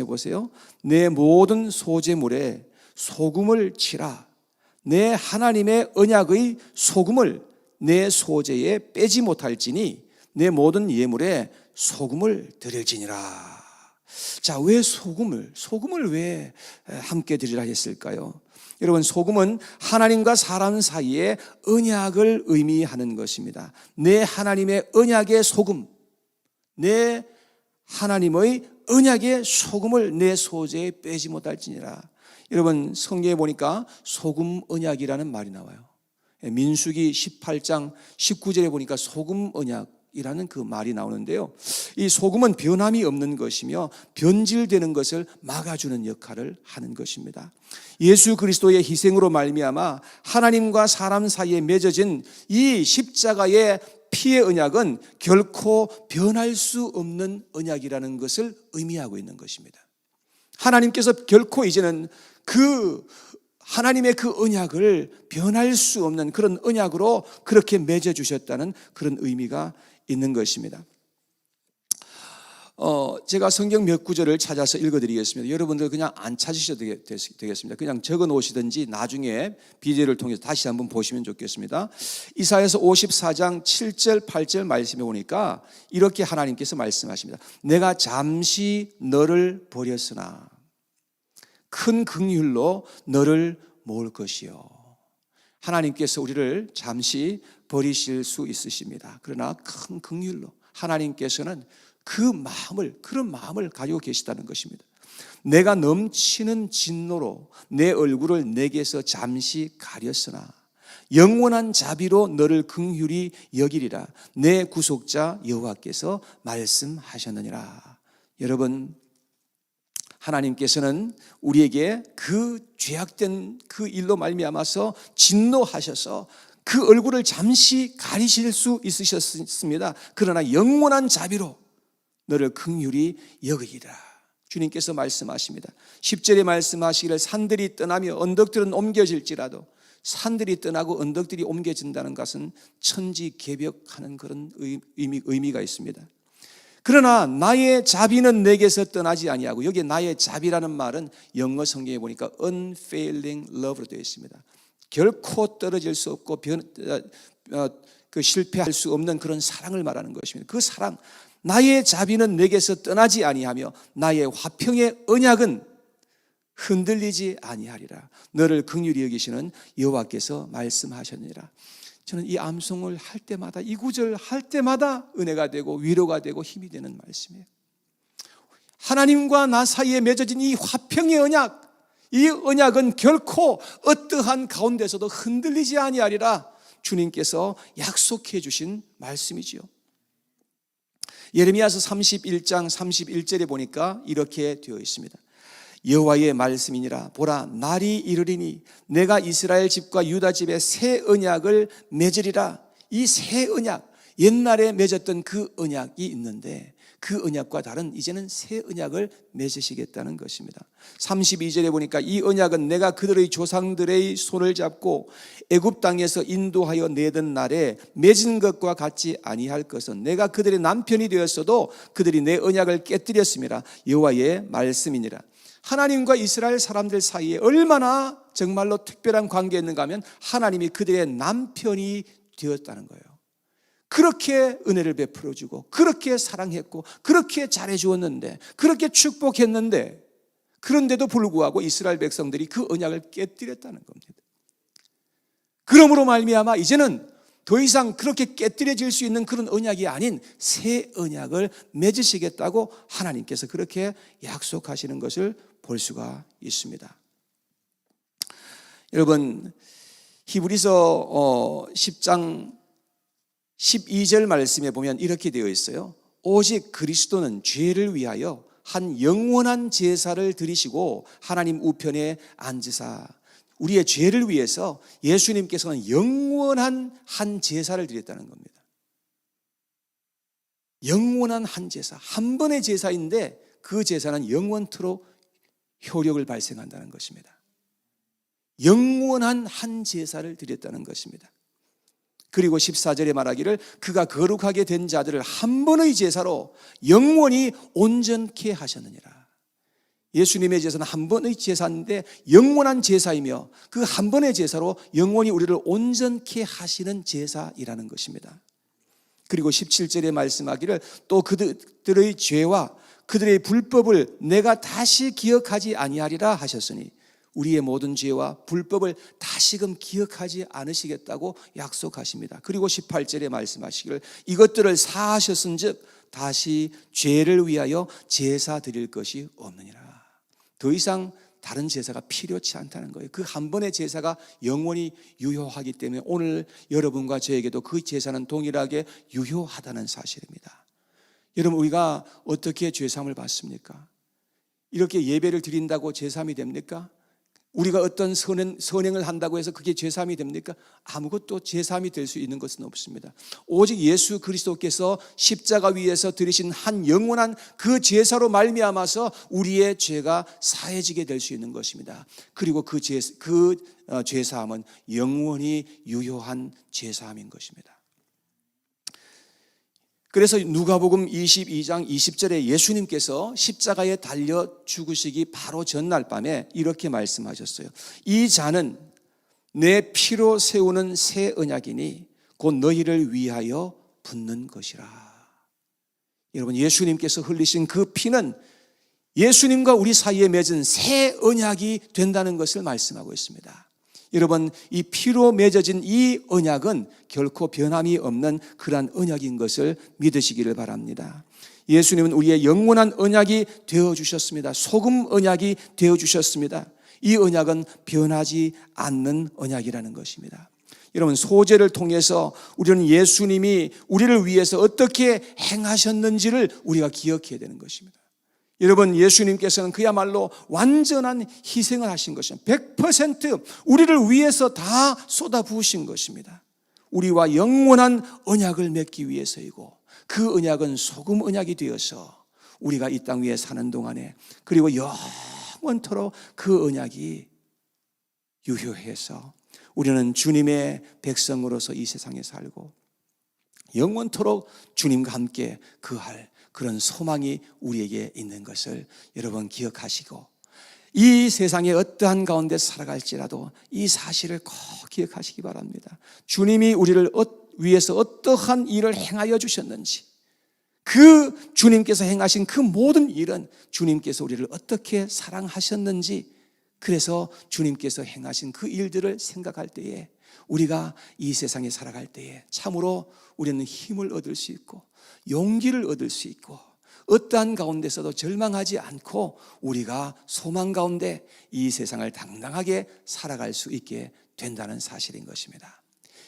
보세요. 내 모든 소제물에 소금을 치라. 내 하나님의 언약의 소금을 내 소제에 빼지 못할지니 내 모든 예물에 소금을 드릴지니라. 자, 왜 소금을 왜 함께 드리라 했을까요? 여러분, 소금은 하나님과 사람 사이의 언약을 의미하는 것입니다. 내 하나님의 언약의 소금, 내 하나님의 언약의 소금을 내 소제에 빼지 못할지니라. 여러분, 성경에 보니까 소금 언약이라는 말이 나와요. 민수기 18장 19절에 보니까 소금 언약이라는 그 말이 나오는데요. 이 소금은 변함이 없는 것이며 변질되는 것을 막아주는 역할을 하는 것입니다. 예수 그리스도의 희생으로 말미암아 하나님과 사람 사이에 맺어진 이 십자가의 피의 언약은 결코 변할 수 없는 언약이라는 것을 의미하고 있는 것입니다. 하나님께서 결코 이제는 그 하나님의 그 언약을 변할 수 없는 그런 언약으로 그렇게 맺어주셨다는 그런 의미가 있는 것입니다. 제가 성경 몇 구절을 찾아서 읽어드리겠습니다. 여러분들 그냥 안 찾으셔도 되겠습니다. 그냥 적어 놓으시든지 나중에 비디오를 통해서 다시 한번 보시면 좋겠습니다. 이사야서 54장 7절 8절 말씀해 보니까 이렇게 하나님께서 말씀하십니다. 내가 잠시 너를 버렸으나 큰 긍휼로 너를 모을 것이요. 하나님께서 우리를 잠시 버리실 수 있으십니다. 그러나 큰 긍휼로 하나님께서는 그런 마음을 가지고 계시다는 것입니다. 내가 넘치는 진노로 내 얼굴을 내게서 잠시 가렸으나 영원한 자비로 너를 긍휼히 여기리라. 내 구속자 여호와께서 말씀하셨느니라. 여러분, 하나님께서는 우리에게 그 죄악된 그 일로 말미암아서 진노하셔서 그 얼굴을 잠시 가리실 수 있으셨습니다. 그러나 영원한 자비로 너를 긍휼히 여기리라. 주님께서 말씀하십니다. 10절에 말씀하시기를 산들이 떠나며 언덕들은 옮겨질지라도, 산들이 떠나고 언덕들이 옮겨진다는 것은 천지개벽하는 그런 의미가 있습니다. 그러나 나의 자비는 내게서 떠나지 아니하고, 여기 나의 자비라는 말은 영어 성경에 보니까 unfailing love로 되어 있습니다. 결코 떨어질 수 없고 실패할 수 없는 그런 사랑을 말하는 것입니다. 그 사랑, 나의 자비는 내게서 떠나지 아니하며 나의 화평의 언약은 흔들리지 아니하리라. 너를 긍휼히 여기시는 여호와께서 말씀하셨느니라. 저는 이 암송을 할 때마다, 이 구절 할 때마다 은혜가 되고 위로가 되고 힘이 되는 말씀이에요. 하나님과 나 사이에 맺어진 이 화평의 언약, 이 언약은 결코 어떠한 가운데서도 흔들리지 아니하리라. 주님께서 약속해 주신 말씀이지요. 예레미야서 31장 31절에 보니까 이렇게 되어 있습니다. 여호와의 말씀이니라. 보라, 날이 이르리니 내가 이스라엘 집과 유다 집에 새 언약을 맺으리라. 이 새 언약, 옛날에 맺었던 그 언약이 있는데 그 언약과 다른 이제는 새 언약을 맺으시겠다는 것입니다. 32절에 보니까 이 언약은 내가 그들의 조상들의 손을 잡고 애굽 땅에서 인도하여 내던 날에 맺은 것과 같지 아니할 것은 내가 그들의 남편이 되었어도 그들이 내 언약을 깨뜨렸음이라. 여호와의 말씀이니라. 하나님과 이스라엘 사람들 사이에 얼마나 정말로 특별한 관계였는가 하면 하나님이 그들의 남편이 되었다는 거예요. 그렇게 은혜를 베풀어주고 그렇게 사랑했고 그렇게 잘해주었는데 그렇게 축복했는데, 그런데도 불구하고 이스라엘 백성들이 그 언약을 깨뜨렸다는 겁니다. 그러므로 말미암아 이제는 더 이상 그렇게 깨뜨려질 수 있는 그런 언약이 아닌 새 언약을 맺으시겠다고 하나님께서 그렇게 약속하시는 것을 볼 수가 있습니다. 여러분, 히브리서 10장 12절 말씀에 보면 이렇게 되어 있어요. 오직 그리스도는 죄를 위하여 한 영원한 제사를 드리시고 하나님 우편에 앉으사, 우리의 죄를 위해서 예수님께서는 영원한 한 제사를 드렸다는 겁니다. 영원한 한 제사, 한 번의 제사인데 그 제사는 영원토록 효력을 발생한다는 것입니다. 영원한 한 제사를 드렸다는 것입니다. 그리고 14절에 말하기를 그가 거룩하게 된 자들을 한 번의 제사로 영원히 온전케 하셨느니라. 예수님의 제사는 한 번의 제사인데 영원한 제사이며 그 한 번의 제사로 영원히 우리를 온전케 하시는 제사이라는 것입니다. 그리고 17절에 말씀하기를 또 그들의 죄와 그들의 불법을 내가 다시 기억하지 아니하리라 하셨으니, 우리의 모든 죄와 불법을 다시금 기억하지 않으시겠다고 약속하십니다. 그리고 18절에 말씀하시기를 이것들을 사하셨은즉 다시 죄를 위하여 제사 드릴 것이 없느니라. 더 이상 다른 제사가 필요치 않다는 거예요. 그 한 번의 제사가 영원히 유효하기 때문에 오늘 여러분과 저에게도 그 제사는 동일하게 유효하다는 사실입니다. 여러분, 우리가 어떻게 죄사함을 받습니까? 이렇게 예배를 드린다고 죄사함이 됩니까? 우리가 어떤 선행을 한다고 해서 그게 죄사함이 됩니까? 아무것도 죄사함이 될 수 있는 것은 없습니다. 오직 예수 그리스도께서 십자가 위에서 드리신 한 영원한 그 제사로 말미암아서 우리의 죄가 사해지게 될 수 있는 것입니다. 그리고 그 죄사함은 영원히 유효한 죄사함인 것입니다. 그래서 누가복음 22장 20절에 예수님께서 십자가에 달려 죽으시기 바로 전날 밤에 이렇게 말씀하셨어요. 이 잔은 내 피로 세우는 새 언약이니 곧 너희를 위하여 붓는 것이라. 여러분, 예수님께서 흘리신 그 피는 예수님과 우리 사이에 맺은 새 언약이 된다는 것을 말씀하고 있습니다. 여러분, 이 피로 맺어진 이 언약은 결코 변함이 없는 그러한 언약인 것을 믿으시기를 바랍니다. 예수님은 우리의 영원한 언약이 되어주셨습니다. 소금 언약이 되어주셨습니다. 이 언약은 변하지 않는 언약이라는 것입니다. 여러분, 소제를 통해서 우리는 예수님이 우리를 위해서 어떻게 행하셨는지를 우리가 기억해야 되는 것입니다. 여러분, 예수님께서는 그야말로 완전한 희생을 하신 것입니다. 100% 우리를 위해서 다 쏟아부으신 것입니다. 우리와 영원한 언약을 맺기 위해서이고, 그 언약은 소금 언약이 되어서 우리가 이 땅 위에 사는 동안에, 그리고 영원토록 그 언약이 유효해서 우리는 주님의 백성으로서 이 세상에 살고 영원토록 주님과 함께 거할 그런 소망이 우리에게 있는 것을 여러분 기억하시고, 이 세상의 어떠한 가운데 살아갈지라도 이 사실을 꼭 기억하시기 바랍니다. 주님이 우리를 위해서 어떠한 일을 행하여 주셨는지, 그 주님께서 행하신 그 모든 일은 주님께서 우리를 어떻게 사랑하셨는지, 그래서 주님께서 행하신 그 일들을 생각할 때에 우리가 이 세상에 살아갈 때에 참으로 우리는 힘을 얻을 수 있고 용기를 얻을 수 있고, 어떠한 가운데서도 절망하지 않고 우리가 소망 가운데 이 세상을 당당하게 살아갈 수 있게 된다는 사실인 것입니다.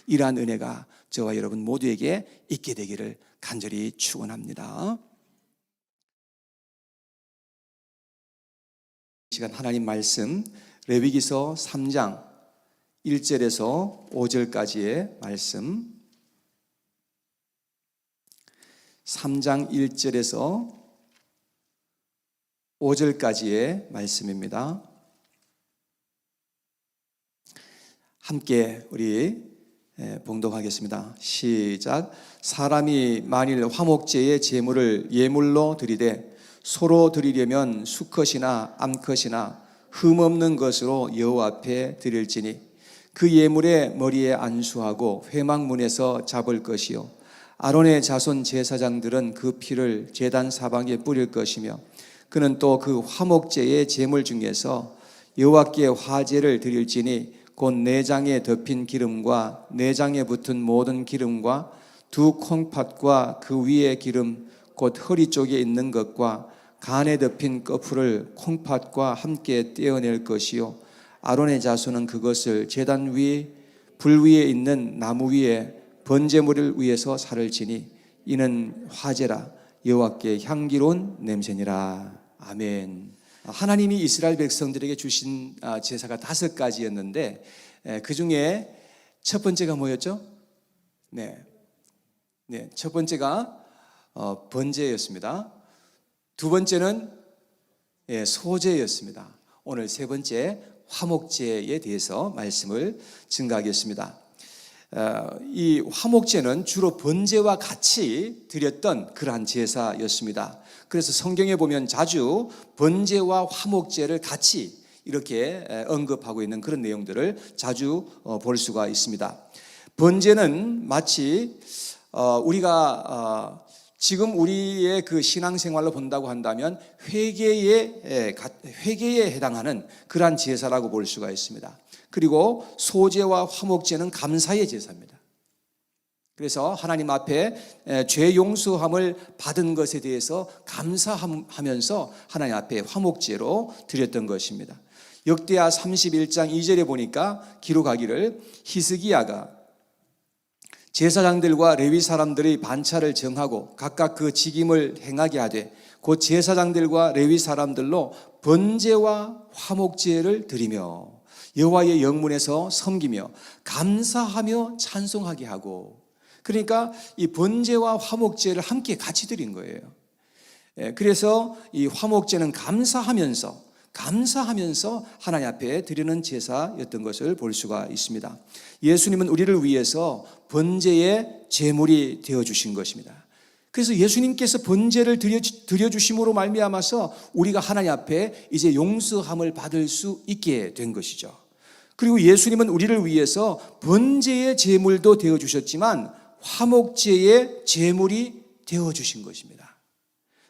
이러한 은혜가 저와 여러분 모두에게 있게 되기를 간절히 축원합니다. 이 시간 하나님 말씀, 레위기서 3장 1절에서 5절까지의 말씀, 3장 1절에서 5절까지의 말씀입니다. 함께 우리 봉독하겠습니다. 시작. 사람이 만일 화목제의 제물을 예물로 드리되 소로 드리려면 수컷이나 암컷이나 흠없는 것으로 여호와 앞에 드릴지니 그 예물의 머리에 안수하고 회막문에서 잡을 것이요 아론의 자손 제사장들은 그 피를 제단 사방에 뿌릴 것이며 그는 또 그 화목제의 제물 중에서 여호와께 화제를 드릴지니 곧 내장에 덮인 기름과 내장에 붙은 모든 기름과 두 콩팥과 그 위의 기름 곧 허리 쪽에 있는 것과 간에 덮인 거풀을 콩팥과 함께 떼어낼 것이요 아론의 자손은 그것을 제단 위 불 위에 있는 나무 위에 번제물을 위해서 살을 지니 이는 화제라 여호와께 향기로운 냄새니라. 아멘. 하나님이 이스라엘 백성들에게 주신 제사가 5가지였는데 그 중에 첫 번째가 뭐였죠? 첫 번째가 번제였습니다. 두 번째는 소제였습니다. 오늘 세 번째 화목제에 대해서 말씀을 증가하겠습니다. 이 화목제는 주로 번제와 같이 드렸던 그러한 제사였습니다. 그래서 성경에 보면 자주 번제와 화목제를 같이 이렇게 언급하고 있는 그런 내용들을 자주 볼 수가 있습니다. 번제는 마치 우리가 지금 우리의 그 신앙생활로 본다고 한다면 회개에 해당하는 그러한 제사라고 볼 수가 있습니다. 그리고 소제와 화목제는 감사의 제사입니다. 그래서 하나님 앞에 죄 용서함을 받은 것에 대해서 감사하면서 하나님 앞에 화목제로 드렸던 것입니다. 역대하 31장 2절에 보니까 기록하기를 히스기야가 제사장들과 레위 사람들의 반차를 정하고 각각 그 직임을 행하게 하되 곧 제사장들과 레위 사람들로 번제와 화목제를 드리며 여호와의 영문에서 섬기며 감사하며 찬송하게 하고, 그러니까 이 번제와 화목제를 함께 같이 드린 거예요. 그래서 이 화목제는 감사하면서 하나님 앞에 드리는 제사였던 것을 볼 수가 있습니다. 예수님은 우리를 위해서 번제의 제물이 되어주신 것입니다. 그래서 예수님께서 번제를 드려주심으로 말미암아서 우리가 하나님 앞에 이제 용서함을 받을 수 있게 된 것이죠. 그리고 예수님은 우리를 위해서 번제의 제물도 되어주셨지만 화목제의 제물이 되어주신 것입니다.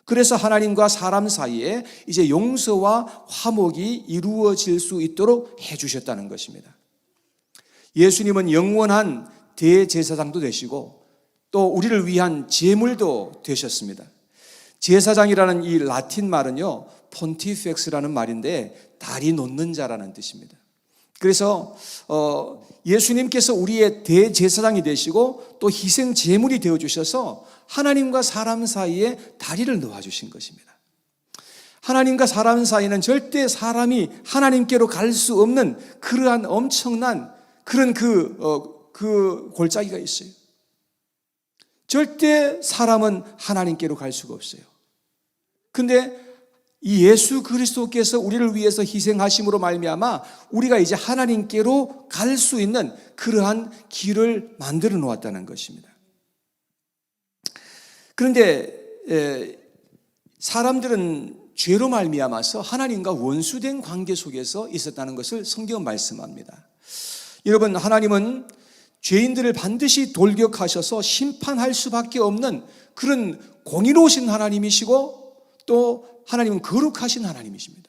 그래서 하나님과 사람 사이에 이제 용서와 화목이 이루어질 수 있도록 해주셨다는 것입니다. 예수님은 영원한 대제사장도 되시고 또 우리를 위한 제물도 되셨습니다. 제사장이라는 이 라틴 말은요, 폰티펙스라는 말인데 다리 놓는 자라는 뜻입니다. 그래서 예수님께서 우리의 대제사장이 되시고 또 희생 제물이 되어 주셔서 하나님과 사람 사이에 다리를 놓아 주신 것입니다. 하나님과 사람 사이는 절대 사람이 하나님께로 갈 수 없는 그러한 엄청난 그런 그 골짜기가 있어요. 절대 사람은 하나님께로 갈 수가 없어요. 근데 이 예수 그리스도께서 우리를 위해서 희생하심으로 말미암아 우리가 이제 하나님께로 갈 수 있는 그러한 길을 만들어 놓았다는 것입니다. 그런데 사람들은 죄로 말미암아서 하나님과 원수된 관계 속에서 있었다는 것을 성경은 말씀합니다. 여러분, 하나님은 죄인들을 반드시 돌격하셔서 심판할 수밖에 없는 그런 공의로우신 하나님이시고 또 하나님은 거룩하신 하나님이십니다.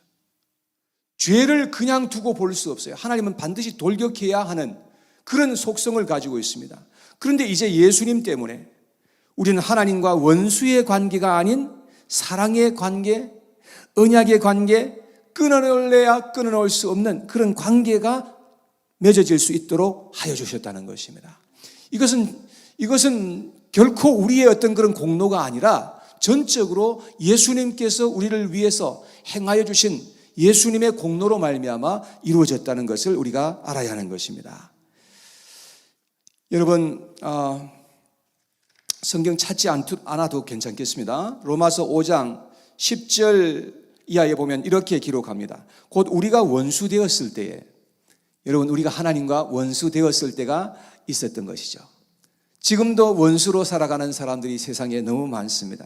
죄를 그냥 두고 볼 수 없어요. 하나님은 반드시 돌격해야 하는 그런 속성을 가지고 있습니다. 그런데 이제 예수님 때문에 우리는 하나님과 원수의 관계가 아닌 사랑의 관계, 언약의 관계, 끊어내야 끊어놓을 수 없는 그런 관계가 맺어질 수 있도록 하여 주셨다는 것입니다. 이것은 결코 우리의 어떤 그런 공로가 아니라 전적으로 예수님께서 우리를 위해서 행하여 주신 예수님의 공로로 말미암아 이루어졌다는 것을 우리가 알아야 하는 것입니다. 여러분, 성경 찾지 않아도 괜찮겠습니다. 로마서 5장 10절 이하에 보면 이렇게 기록합니다. 곧 우리가 원수 되었을 때에, 여러분, 우리가 하나님과 원수 되었을 때가 있었던 것이죠. 지금도 원수로 살아가는 사람들이 세상에 너무 많습니다.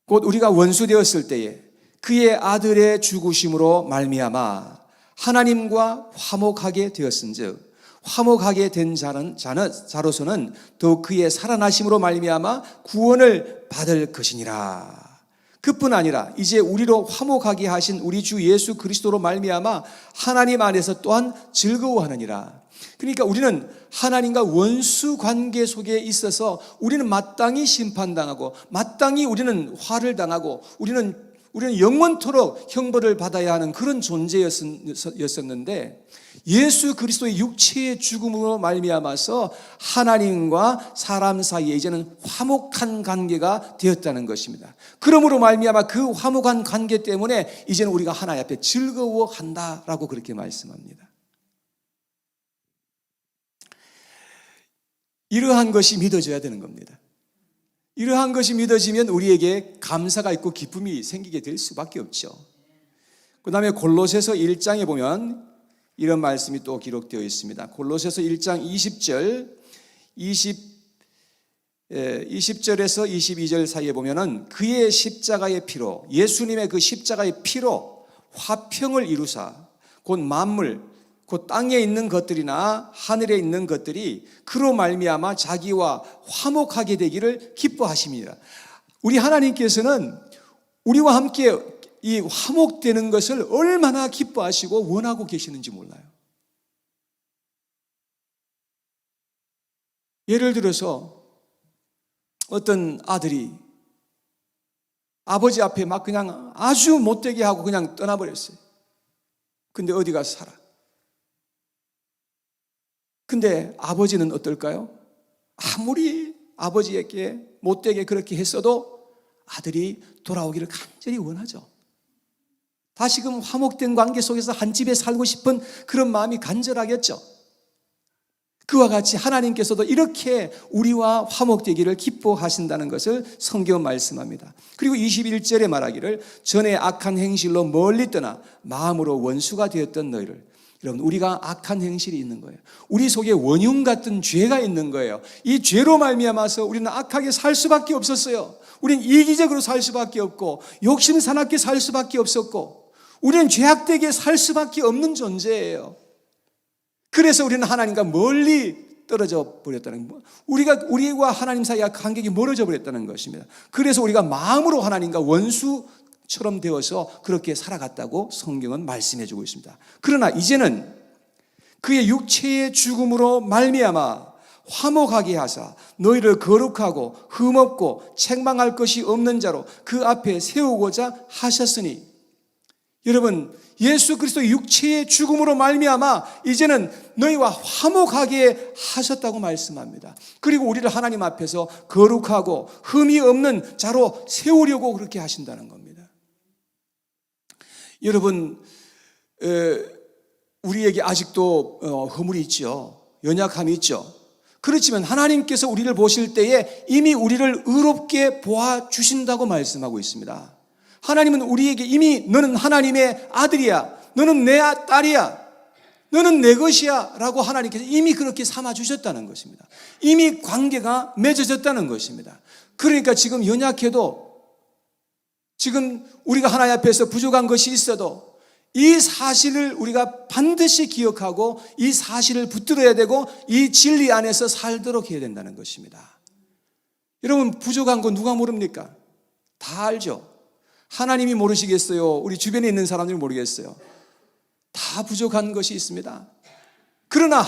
곧 우리가 원수 되었을 때에 그의 아들의 죽으심으로 말미암아 하나님과 화목하게 되었은즉 화목하게 된 자로서는 더욱 그의 살아나심으로 말미암아 구원을 받을 것이니라. 그뿐 아니라 이제 우리로 화목하게 하신 우리 주 예수 그리스도로 말미암아 하나님 안에서 또한 즐거워하느니라. 그러니까 우리는 하나님과 원수 관계 속에 있어서 우리는 마땅히 심판당하고 마땅히 우리는 화를 당하고 우리는 영원토록 형벌을 받아야 하는 그런 존재였었는데 예수 그리스도의 육체의 죽음으로 말미암아서 하나님과 사람 사이에 이제는 화목한 관계가 되었다는 것입니다. 그러므로 말미암아 그 화목한 관계 때문에 이제는 우리가 하나님 앞에 즐거워한다라고 그렇게 말씀합니다. 이러한 것이 믿어져야 되는 겁니다. 이러한 것이 믿어지면 우리에게 감사가 있고 기쁨이 생기게 될 수밖에 없죠. 그 다음에 골로새서 1장에 보면 이런 말씀이 또 기록되어 있습니다. 골로새서 1장 20절에서 22절 사이에 보면은 그의 십자가의 피로, 예수님의 그 십자가의 피로 화평을 이루사 곧 만물, 곧 땅에 있는 것들이나 하늘에 있는 것들이 그로 말미암아 자기와 화목하게 되기를 기뻐하심이라. 우리 하나님께서는 우리와 함께 이 화목되는 것을 얼마나 기뻐하시고 원하고 계시는지 몰라요. 예를 들어서 어떤 아들이 아버지 앞에 막 그냥 아주 못되게 하고 그냥 떠나버렸어요. 근데 어디 가서 살아? 근데 아버지는 어떨까요? 아무리 아버지에게 못되게 그렇게 했어도 아들이 돌아오기를 간절히 원하죠. 다시금 화목된 관계 속에서 한 집에 살고 싶은 그런 마음이 간절하겠죠. 그와 같이 하나님께서도 이렇게 우리와 화목되기를 기뻐하신다는 것을 성경은 말씀합니다. 그리고 21절에 말하기를 전에 악한 행실로 멀리 떠나 마음으로 원수가 되었던 너희를. 여러분, 우리가 악한 행실이 있는 거예요. 우리 속에 원흉 같은 죄가 있는 거예요. 이 죄로 말미암아서 우리는 악하게 살 수밖에 없었어요. 우리는 이기적으로 살 수밖에 없고 욕심 사납게 살 수밖에 없었고 우리는 죄악되게 살 수밖에 없는 존재예요. 그래서 우리는 하나님과 멀리 떨어져 버렸다는 거. 우리와 하나님 사이와 간격이 멀어져 버렸다는 것입니다. 그래서 우리가 마음으로 하나님과 원수처럼 되어서 그렇게 살아갔다고 성경은 말씀해 주고 있습니다. 그러나 이제는 그의 육체의 죽음으로 말미암아 화목하게 하사 너희를 거룩하고 흠없고 책망할 것이 없는 자로 그 앞에 세우고자 하셨으니. 여러분, 예수 그리스도의 육체의 죽음으로 말미암아 이제는 너희와 화목하게 하셨다고 말씀합니다. 그리고 우리를 하나님 앞에서 거룩하고 흠이 없는 자로 세우려고 그렇게 하신다는 겁니다. 여러분, 우리에게 아직도 허물이 있죠. 연약함이 있죠. 그렇지만 하나님께서 우리를 보실 때에 이미 우리를 의롭게 보아주신다고 말씀하고 있습니다. 하나님은 우리에게 이미 너는 하나님의 아들이야, 너는 내 딸이야, 너는 내 것이야 라고 하나님께서 이미 그렇게 삼아주셨다는 것입니다. 이미 관계가 맺어졌다는 것입니다. 그러니까 지금 연약해도, 지금 우리가 하나님 앞에서 부족한 것이 있어도 이 사실을 우리가 반드시 기억하고 이 사실을 붙들어야 되고 이 진리 안에서 살도록 해야 된다는 것입니다. 여러분, 부족한 거 누가 모릅니까? 다 알죠. 하나님이 모르시겠어요? 우리 주변에 있는 사람들이 모르겠어요? 다 부족한 것이 있습니다. 그러나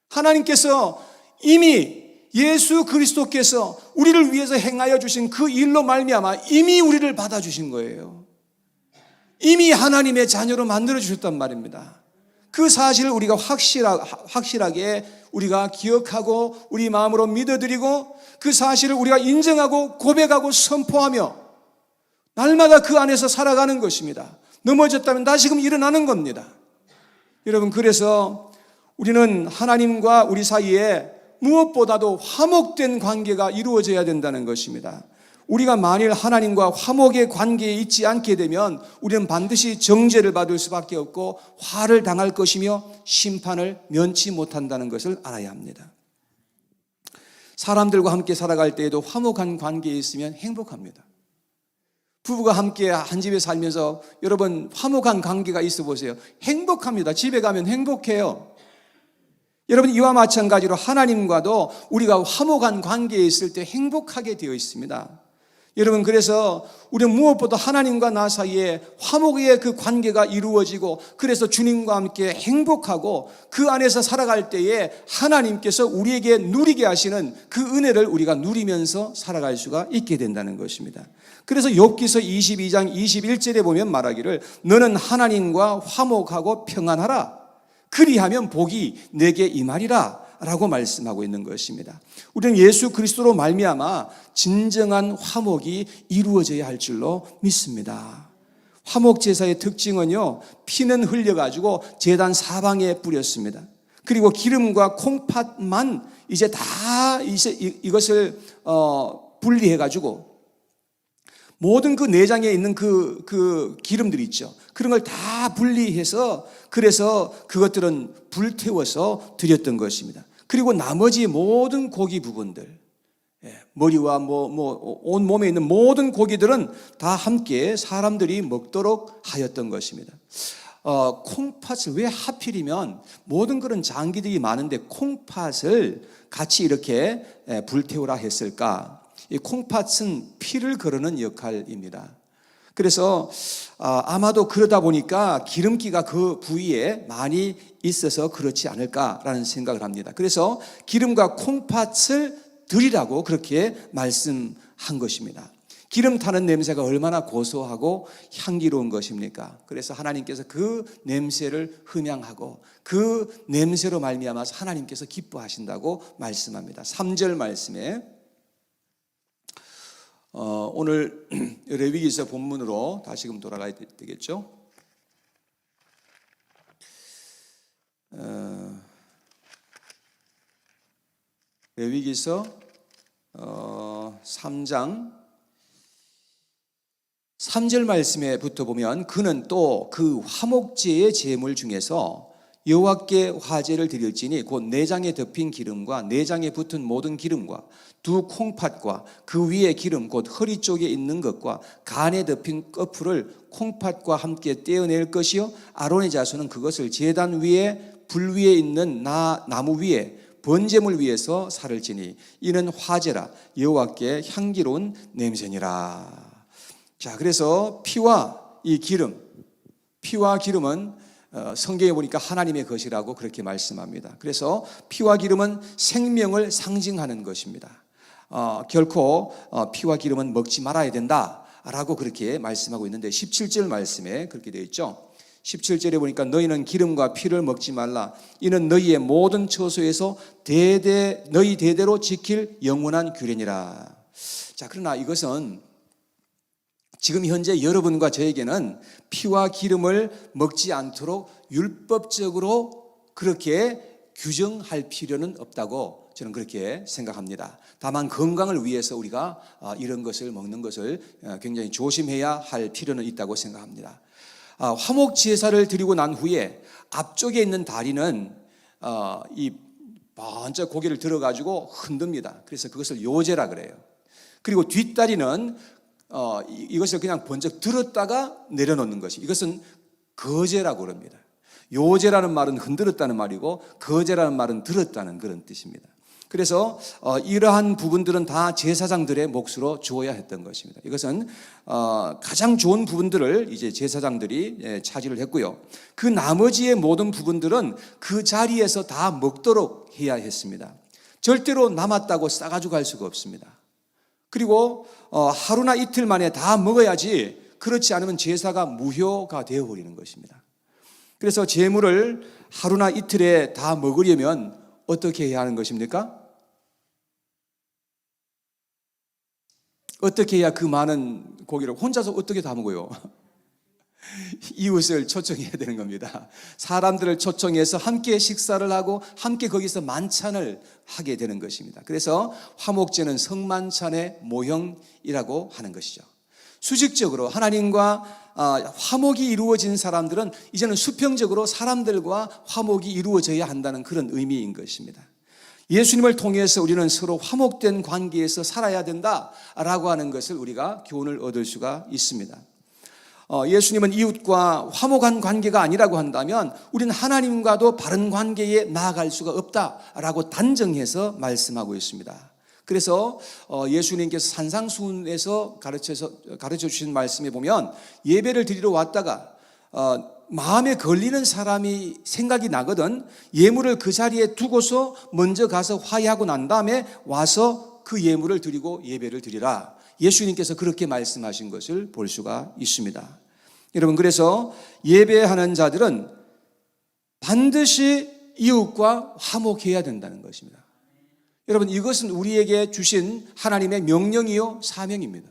하나님께서 이미 예수 그리스도께서 우리를 위해서 행하여 주신 그 일로 말미암아 이미 우리를 받아주신 거예요. 이미 하나님의 자녀로 만들어 주셨단 말입니다. 그 사실을 우리가 확실하게 우리가 기억하고 우리 마음으로 믿어드리고 그 사실을 우리가 인정하고 고백하고 선포하며 날마다 그 안에서 살아가는 것입니다. 넘어졌다면 다시금 일어나는 겁니다. 여러분, 그래서 우리는 하나님과 우리 사이에 무엇보다도 화목된 관계가 이루어져야 된다는 것입니다. 우리가 만일 하나님과 화목의 관계에 있지 않게 되면 우리는 반드시 정죄를 받을 수밖에 없고 화를 당할 것이며 심판을 면치 못한다는 것을 알아야 합니다. 사람들과 함께 살아갈 때에도 화목한 관계에 있으면 행복합니다. 부부가 함께 한 집에 살면서 여러분 화목한 관계가 있어 보세요. 행복합니다. 집에 가면 행복해요. 여러분, 이와 마찬가지로 하나님과도 우리가 화목한 관계에 있을 때 행복하게 되어 있습니다. 여러분, 그래서 우리는 무엇보다 하나님과 나 사이에 화목의 그 관계가 이루어지고 그래서 주님과 함께 행복하고 그 안에서 살아갈 때에 하나님께서 우리에게 누리게 하시는 그 은혜를 우리가 누리면서 살아갈 수가 있게 된다는 것입니다. 그래서 욥기서 22장 21절에 보면 말하기를 너는 하나님과 화목하고 평안하라. 그리하면 복이 내게 임하리라 라고 말씀하고 있는 것입니다. 우리는 예수 그리스도로 말미암아 진정한 화목이 이루어져야 할 줄로 믿습니다. 화목 제사의 특징은요, 피는 흘려가지고 제단 사방에 뿌렸습니다. 그리고 기름과 콩팥만 이제 다 이것을 분리해가지고 모든 그 내장에 있는 그 기름들이 있죠. 그런 걸 다 분리해서 그래서 그것들은 불태워서 드렸던 것입니다. 그리고 나머지 모든 고기 부분들, 머리와 온 몸에 있는 모든 고기들은 다 함께 사람들이 먹도록 하였던 것입니다. 콩팥을 왜 하필이면 모든 그런 장기들이 많은데 콩팥을 같이 이렇게 불태우라 했을까? 이 콩팥은 피를 거르는 역할입니다. 그래서 아마도 그러다 보니까 기름기가 그 부위에 많이 있어서 그렇지 않을까라는 생각을 합니다. 그래서 기름과 콩팥을 드리라고 그렇게 말씀한 것입니다. 기름 타는 냄새가 얼마나 고소하고 향기로운 것입니까? 그래서 하나님께서 그 냄새를 흠양하고 그 냄새로 말미암아서 하나님께서 기뻐하신다고 말씀합니다. 3절 말씀에 오늘 레위기서 본문으로 다시금 돌아가야 되겠죠? 레위기서 3장 3절 말씀에부터 보면 그는 또 그 화목제의 제물 중에서 여호와께 화제를 드릴지니 곧 내장에 덮인 기름과 내장에 붙은 모든 기름과 두 콩팥과 그 위에 기름 곧 허리 쪽에 있는 것과 간에 덮인 꺼풀을 콩팥과 함께 떼어낼 것이요 아론의 자손은 그것을 제단 위에 불 위에 있는 나무 위에 번제물 위에서 살을 지니 이는 화제라 여호와께 향기로운 냄새니라. 자, 그래서 피와 기름은 성경에 보니까 하나님의 것이라고 그렇게 말씀합니다. 그래서 피와 기름은 생명을 상징하는 것입니다. 결코 피와 기름은 먹지 말아야 된다라고 그렇게 말씀하고 있는데 17절 말씀에 그렇게 되어 있죠. 17절에 보니까 너희는 기름과 피를 먹지 말라. 이는 너희의 모든 처소에서 너희 대대로 지킬 영원한 규례니라. 자, 그러나 이것은 지금 현재 여러분과 저에게는 피와 기름을 먹지 않도록 율법적으로 그렇게 규정할 필요는 없다고 저는 그렇게 생각합니다. 다만 건강을 위해서 우리가 이런 것을 먹는 것을 굉장히 조심해야 할 필요는 있다고 생각합니다. 화목 제사를 드리고 난 후에 앞쪽에 있는 다리는 이 번쩍 고개를 들어가지고 흔듭니다. 그래서 그것을 요제라 그래요. 그리고 뒷다리는 이것을 그냥 번쩍 들었다가 내려놓는 것이, 이것은 거제라고 그럽니다. 요제라는 말은 흔들었다는 말이고 거제라는 말은 들었다는 그런 뜻입니다. 그래서 이러한 부분들은 다 제사장들의 몫으로 주어야 했던 것입니다. 이것은 가장 좋은 부분들을 이제 제사장들이 차지를 했고요. 그 나머지의 모든 부분들은 그 자리에서 다 먹도록 해야 했습니다. 절대로 남았다고 싸가지고 갈 수가 없습니다. 그리고 하루나 이틀 만에 다 먹어야지, 그렇지 않으면 제사가 무효가 되어버리는 것입니다. 그래서 제물을 하루나 이틀에 다 먹으려면 어떻게 해야 하는 것입니까? 어떻게 해야 그 많은 고기를 혼자서 어떻게 다 먹어요? 이웃을 초청해야 되는 겁니다. 사람들을 초청해서 함께 식사를 하고 함께 거기서 만찬을 하게 되는 것입니다. 그래서 화목제는 성만찬의 모형이라고 하는 것이죠. 수직적으로 하나님과 화목이 이루어진 사람들은 이제는 수평적으로 사람들과 화목이 이루어져야 한다는 그런 의미인 것입니다. 예수님을 통해서 우리는 서로 화목된 관계에서 살아야 된다라고 하는 것을 우리가 교훈을 얻을 수가 있습니다. 예수님은 이웃과 화목한 관계가 아니라고 한다면 우리는 하나님과도 바른 관계에 나아갈 수가 없다라고 단정해서 말씀하고 있습니다. 그래서 예수님께서 산상수훈에서 가르쳐 주신 말씀에 보면 예배를 드리러 왔다가 마음에 걸리는 사람이 생각이 나거든 예물을 그 자리에 두고서 먼저 가서 화해하고 난 다음에 와서 그 예물을 드리고 예배를 드리라. 예수님께서 그렇게 말씀하신 것을 볼 수가 있습니다. 여러분, 그래서 예배하는 자들은 반드시 이웃과 화목해야 된다는 것입니다. 여러분, 이것은 우리에게 주신 하나님의 명령이요 사명입니다.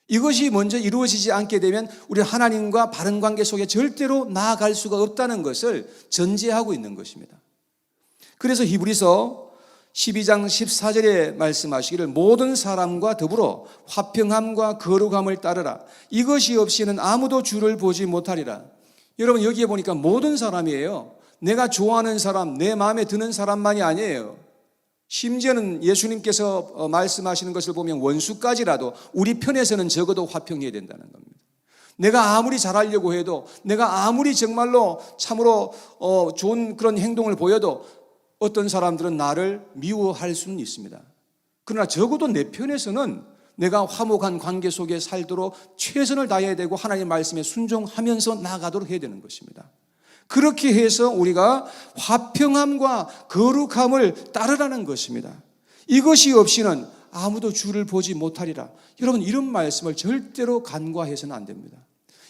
이것이 먼저 이루어지지 않게 되면 우리는 하나님과 바른 관계 속에 절대로 나아갈 수가 없다는 것을 전제하고 있는 것입니다. 그래서 히브리서 12장 14절에 말씀하시기를 모든 사람과 더불어 화평함과 거룩함을 따르라. 이것이 없이는 아무도 주를 보지 못하리라. 여러분, 여기에 보니까 모든 사람이에요. 내가 좋아하는 사람, 내 마음에 드는 사람만이 아니에요. 심지어는 예수님께서 말씀하시는 것을 보면 원수까지라도 우리 편에서는 적어도 화평해야 된다는 겁니다. 내가 아무리 잘하려고 해도, 내가 아무리 정말로 참으로 좋은 그런 행동을 보여도 어떤 사람들은 나를 미워할 수는 있습니다. 그러나 적어도 내 편에서는 내가 화목한 관계 속에 살도록 최선을 다해야 되고 하나님의 말씀에 순종하면서 나아가도록 해야 되는 것입니다. 그렇게 해서 우리가 화평함과 거룩함을 따르라는 것입니다. 이것이 없이는 아무도 주를 보지 못하리라. 여러분, 이런 말씀을 절대로 간과해서는 안 됩니다.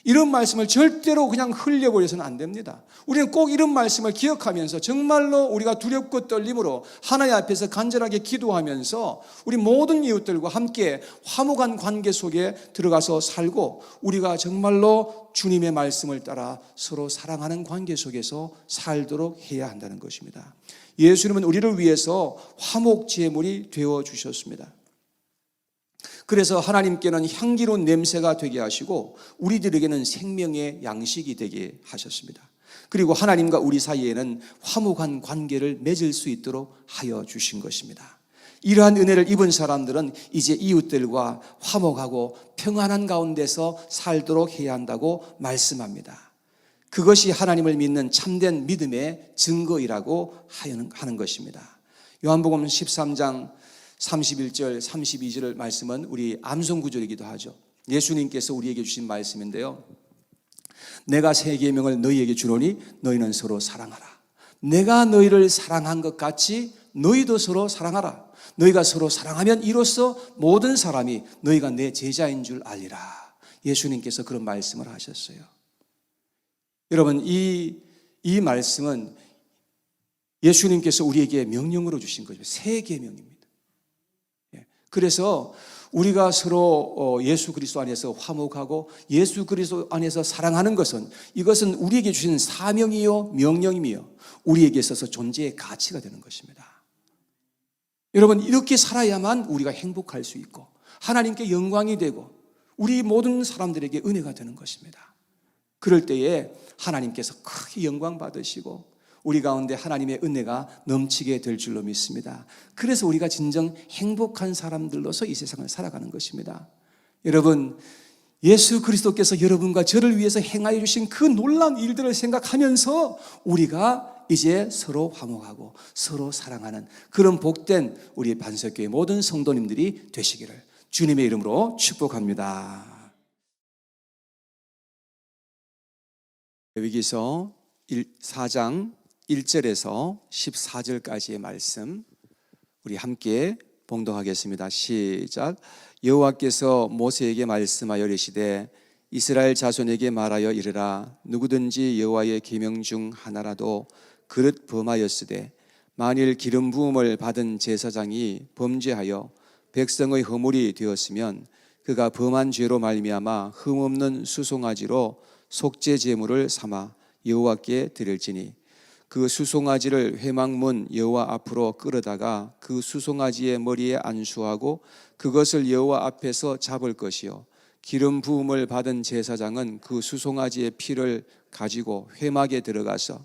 이런 말씀을 절대로 그냥 흘려버려서는 안 됩니다. 우리는 꼭 이런 말씀을 기억하면서 정말로 우리가 두렵고 떨림으로 하나님 앞에서 간절하게 기도하면서 우리 모든 이웃들과 함께 화목한 관계 속에 들어가서 살고 우리가 정말로 주님의 말씀을 따라 서로 사랑하는 관계 속에서 살도록 해야 한다는 것입니다. 예수님은 우리를 위해서 화목 제물이 되어 주셨습니다. 그래서 하나님께는 향기로운 냄새가 되게 하시고 우리들에게는 생명의 양식이 되게 하셨습니다. 그리고 하나님과 우리 사이에는 화목한 관계를 맺을 수 있도록 하여 주신 것입니다. 이러한 은혜를 입은 사람들은 이제 이웃들과 화목하고 평안한 가운데서 살도록 해야 한다고 말씀합니다. 그것이 하나님을 믿는 참된 믿음의 증거이라고 하는 것입니다. 요한복음 13장 31절, 32절 말씀은 우리 암송구절이기도 하죠. 예수님께서 우리에게 주신 말씀인데요. 내가 새 계명을 너희에게 주노니 너희는 서로 사랑하라. 내가 너희를 사랑한 것 같이 너희도 서로 사랑하라. 너희가 서로 사랑하면 이로써 모든 사람이 너희가 내 제자인 줄 알리라. 예수님께서 그런 말씀을 하셨어요. 여러분, 이 말씀은 예수님께서 우리에게 명령으로 주신 거죠. 새 계명입니다. 그래서 우리가 서로 예수 그리스도 안에서 화목하고 예수 그리스도 안에서 사랑하는 것은, 이것은 우리에게 주신 사명이요 명령이며 우리에게 있어서 존재의 가치가 되는 것입니다. 여러분, 이렇게 살아야만 우리가 행복할 수 있고 하나님께 영광이 되고 우리 모든 사람들에게 은혜가 되는 것입니다. 그럴 때에 하나님께서 크게 영광 받으시고 우리 가운데 하나님의 은혜가 넘치게 될 줄로 믿습니다. 그래서 우리가 진정 행복한 사람들로서 이 세상을 살아가는 것입니다. 여러분, 예수 그리스도께서 여러분과 저를 위해서 행하여 주신 그 놀라운 일들을 생각하면서 우리가 이제 서로 화목하고 서로 사랑하는 그런 복된 우리 반석교회 모든 성도님들이 되시기를 주님의 이름으로 축복합니다. 여기서 4장 1절에서 14절까지의 말씀 우리 함께 봉독하겠습니다. 시작. 여호와께서 모세에게 말씀하여 이르시되 이스라엘 자손에게 말하여 이르라. 누구든지 여호와의 계명 중 하나라도 그릇 범하였으되 만일 기름 부음을 받은 제사장이 범죄하여 백성의 허물이 되었으면 그가 범한 죄로 말미암아 흠없는 수송아지로 속죄 제물을 삼아 여호와께 드릴지니 그 수송아지를 회막문 여호와 앞으로 끌어다가 그 수송아지의 머리에 안수하고 그것을 여호와 앞에서 잡을 것이요 기름 부음을 받은 제사장은 그 수송아지의 피를 가지고 회막에 들어가서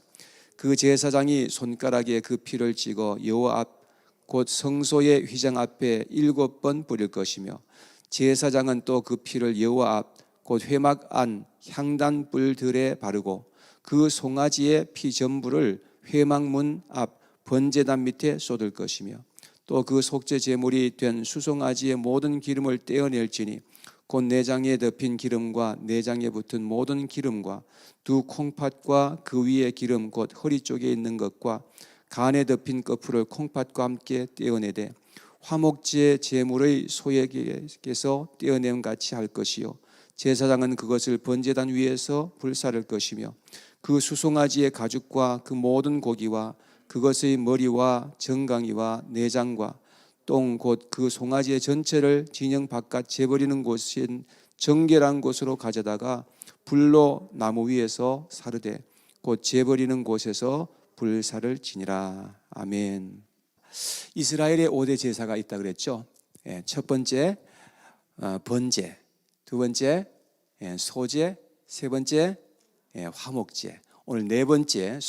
그 제사장이 손가락에 그 피를 찍어 여호와 앞 곧 성소의 휘장 앞에 7번 뿌릴 것이며 제사장은 또 그 피를 여호와 앞 곧 회막 안 향단불들에 바르고 그 송아지의 피 전부를 회막문 앞 번제단 밑에 쏟을 것이며 또 그 속죄 제물이 된 수송아지의 모든 기름을 떼어낼지니 곧 내장에 덮인 기름과 내장에 붙은 모든 기름과 두 콩팥과 그 위에 기름 곧 허리 쪽에 있는 것과 간에 덮인 거풀을 콩팥과 함께 떼어내되 화목제 제물의 소에게서 떼어냄 같이 할 것이요 제사장은 그것을 번제단 위에서 불사를 것이며 그 수송아지의 가죽과 그 모든 고기와 그것의 머리와 정강이와 내장과 똥 곧 그 송아지의 전체를 진영 바깥 재버리는 곳인 정결한 곳으로 가져다가 불로 나무 위에서 사르되 곧 재버리는 곳에서 불사를 지니라. 아멘. 이스라엘의 5대 제사가 있다 그랬죠. 첫 번째 번제, 두 번째 소제, 세 번째 화목제, 오늘 네 번째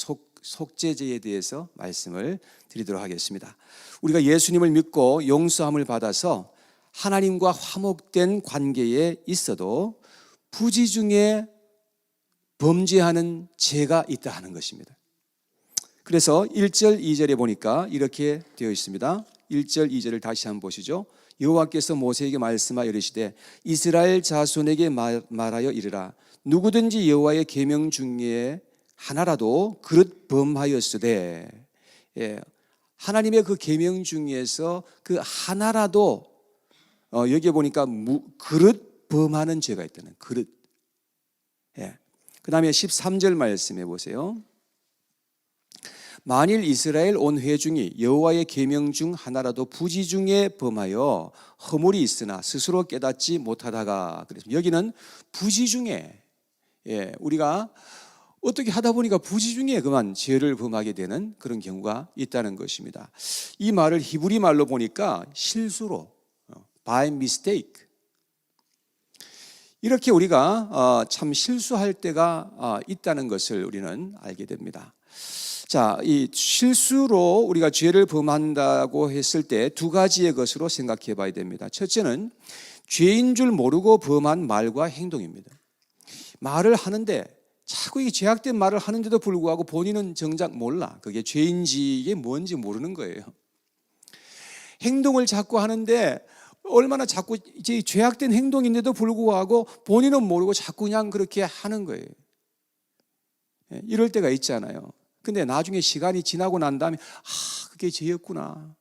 속죄제에 대해서 말씀을 드리도록 하겠습니다. 우리가 예수님을 믿고 용서함을 받아서 하나님과 화목된 관계에 있어도 부지 중에 범죄하는 죄가 있다 하는 것입니다. 그래서 1절 2절에 보니까 이렇게 되어 있습니다. 1절 2절을 다시 한번 보시죠. 여호와께서 모세에게 말씀하여 이르시되 이스라엘 자손에게 말하여 이르라. 누구든지 여호와의 계명 중에 하나라도 그릇 범하였으되, 하나님의 그 계명 중에서 그 하나라도 여기에 보니까 그릇 범하는 죄가 있다는 그릇. 그 다음에 13절 말씀해 보세요. 만일 이스라엘 온 회중이 여호와의 계명 중 하나라도 부지 중에 범하여 허물이 있으나 스스로 깨닫지 못하다가, 그래서 여기는 부지 중에, 우리가 어떻게 하다 보니까 부지 중에 그만 죄를 범하게 되는 그런 경우가 있다는 것입니다. 이 말을 히브리 말로 보니까 실수로, by mistake, 이렇게 우리가 참 실수할 때가 있다는 것을 우리는 알게 됩니다. 자, 이 실수로 우리가 죄를 범한다고 했을 때 두 가지의 것으로 생각해 봐야 됩니다. 첫째는 죄인 줄 모르고 범한 말과 행동입니다. 말을 하는데 자꾸 이 죄악된 말을 하는데도 불구하고 본인은 정작 몰라. 그게 죄인지 이게 뭔지 모르는 거예요. 행동을 자꾸 하는데 얼마나 자꾸 이제 죄악된 행동인데도 불구하고 본인은 모르고 자꾸 그냥 그렇게 하는 거예요. 이럴 때가 있잖아요. 근데 나중에 시간이 지나고 난 다음에 그게 죄였구나,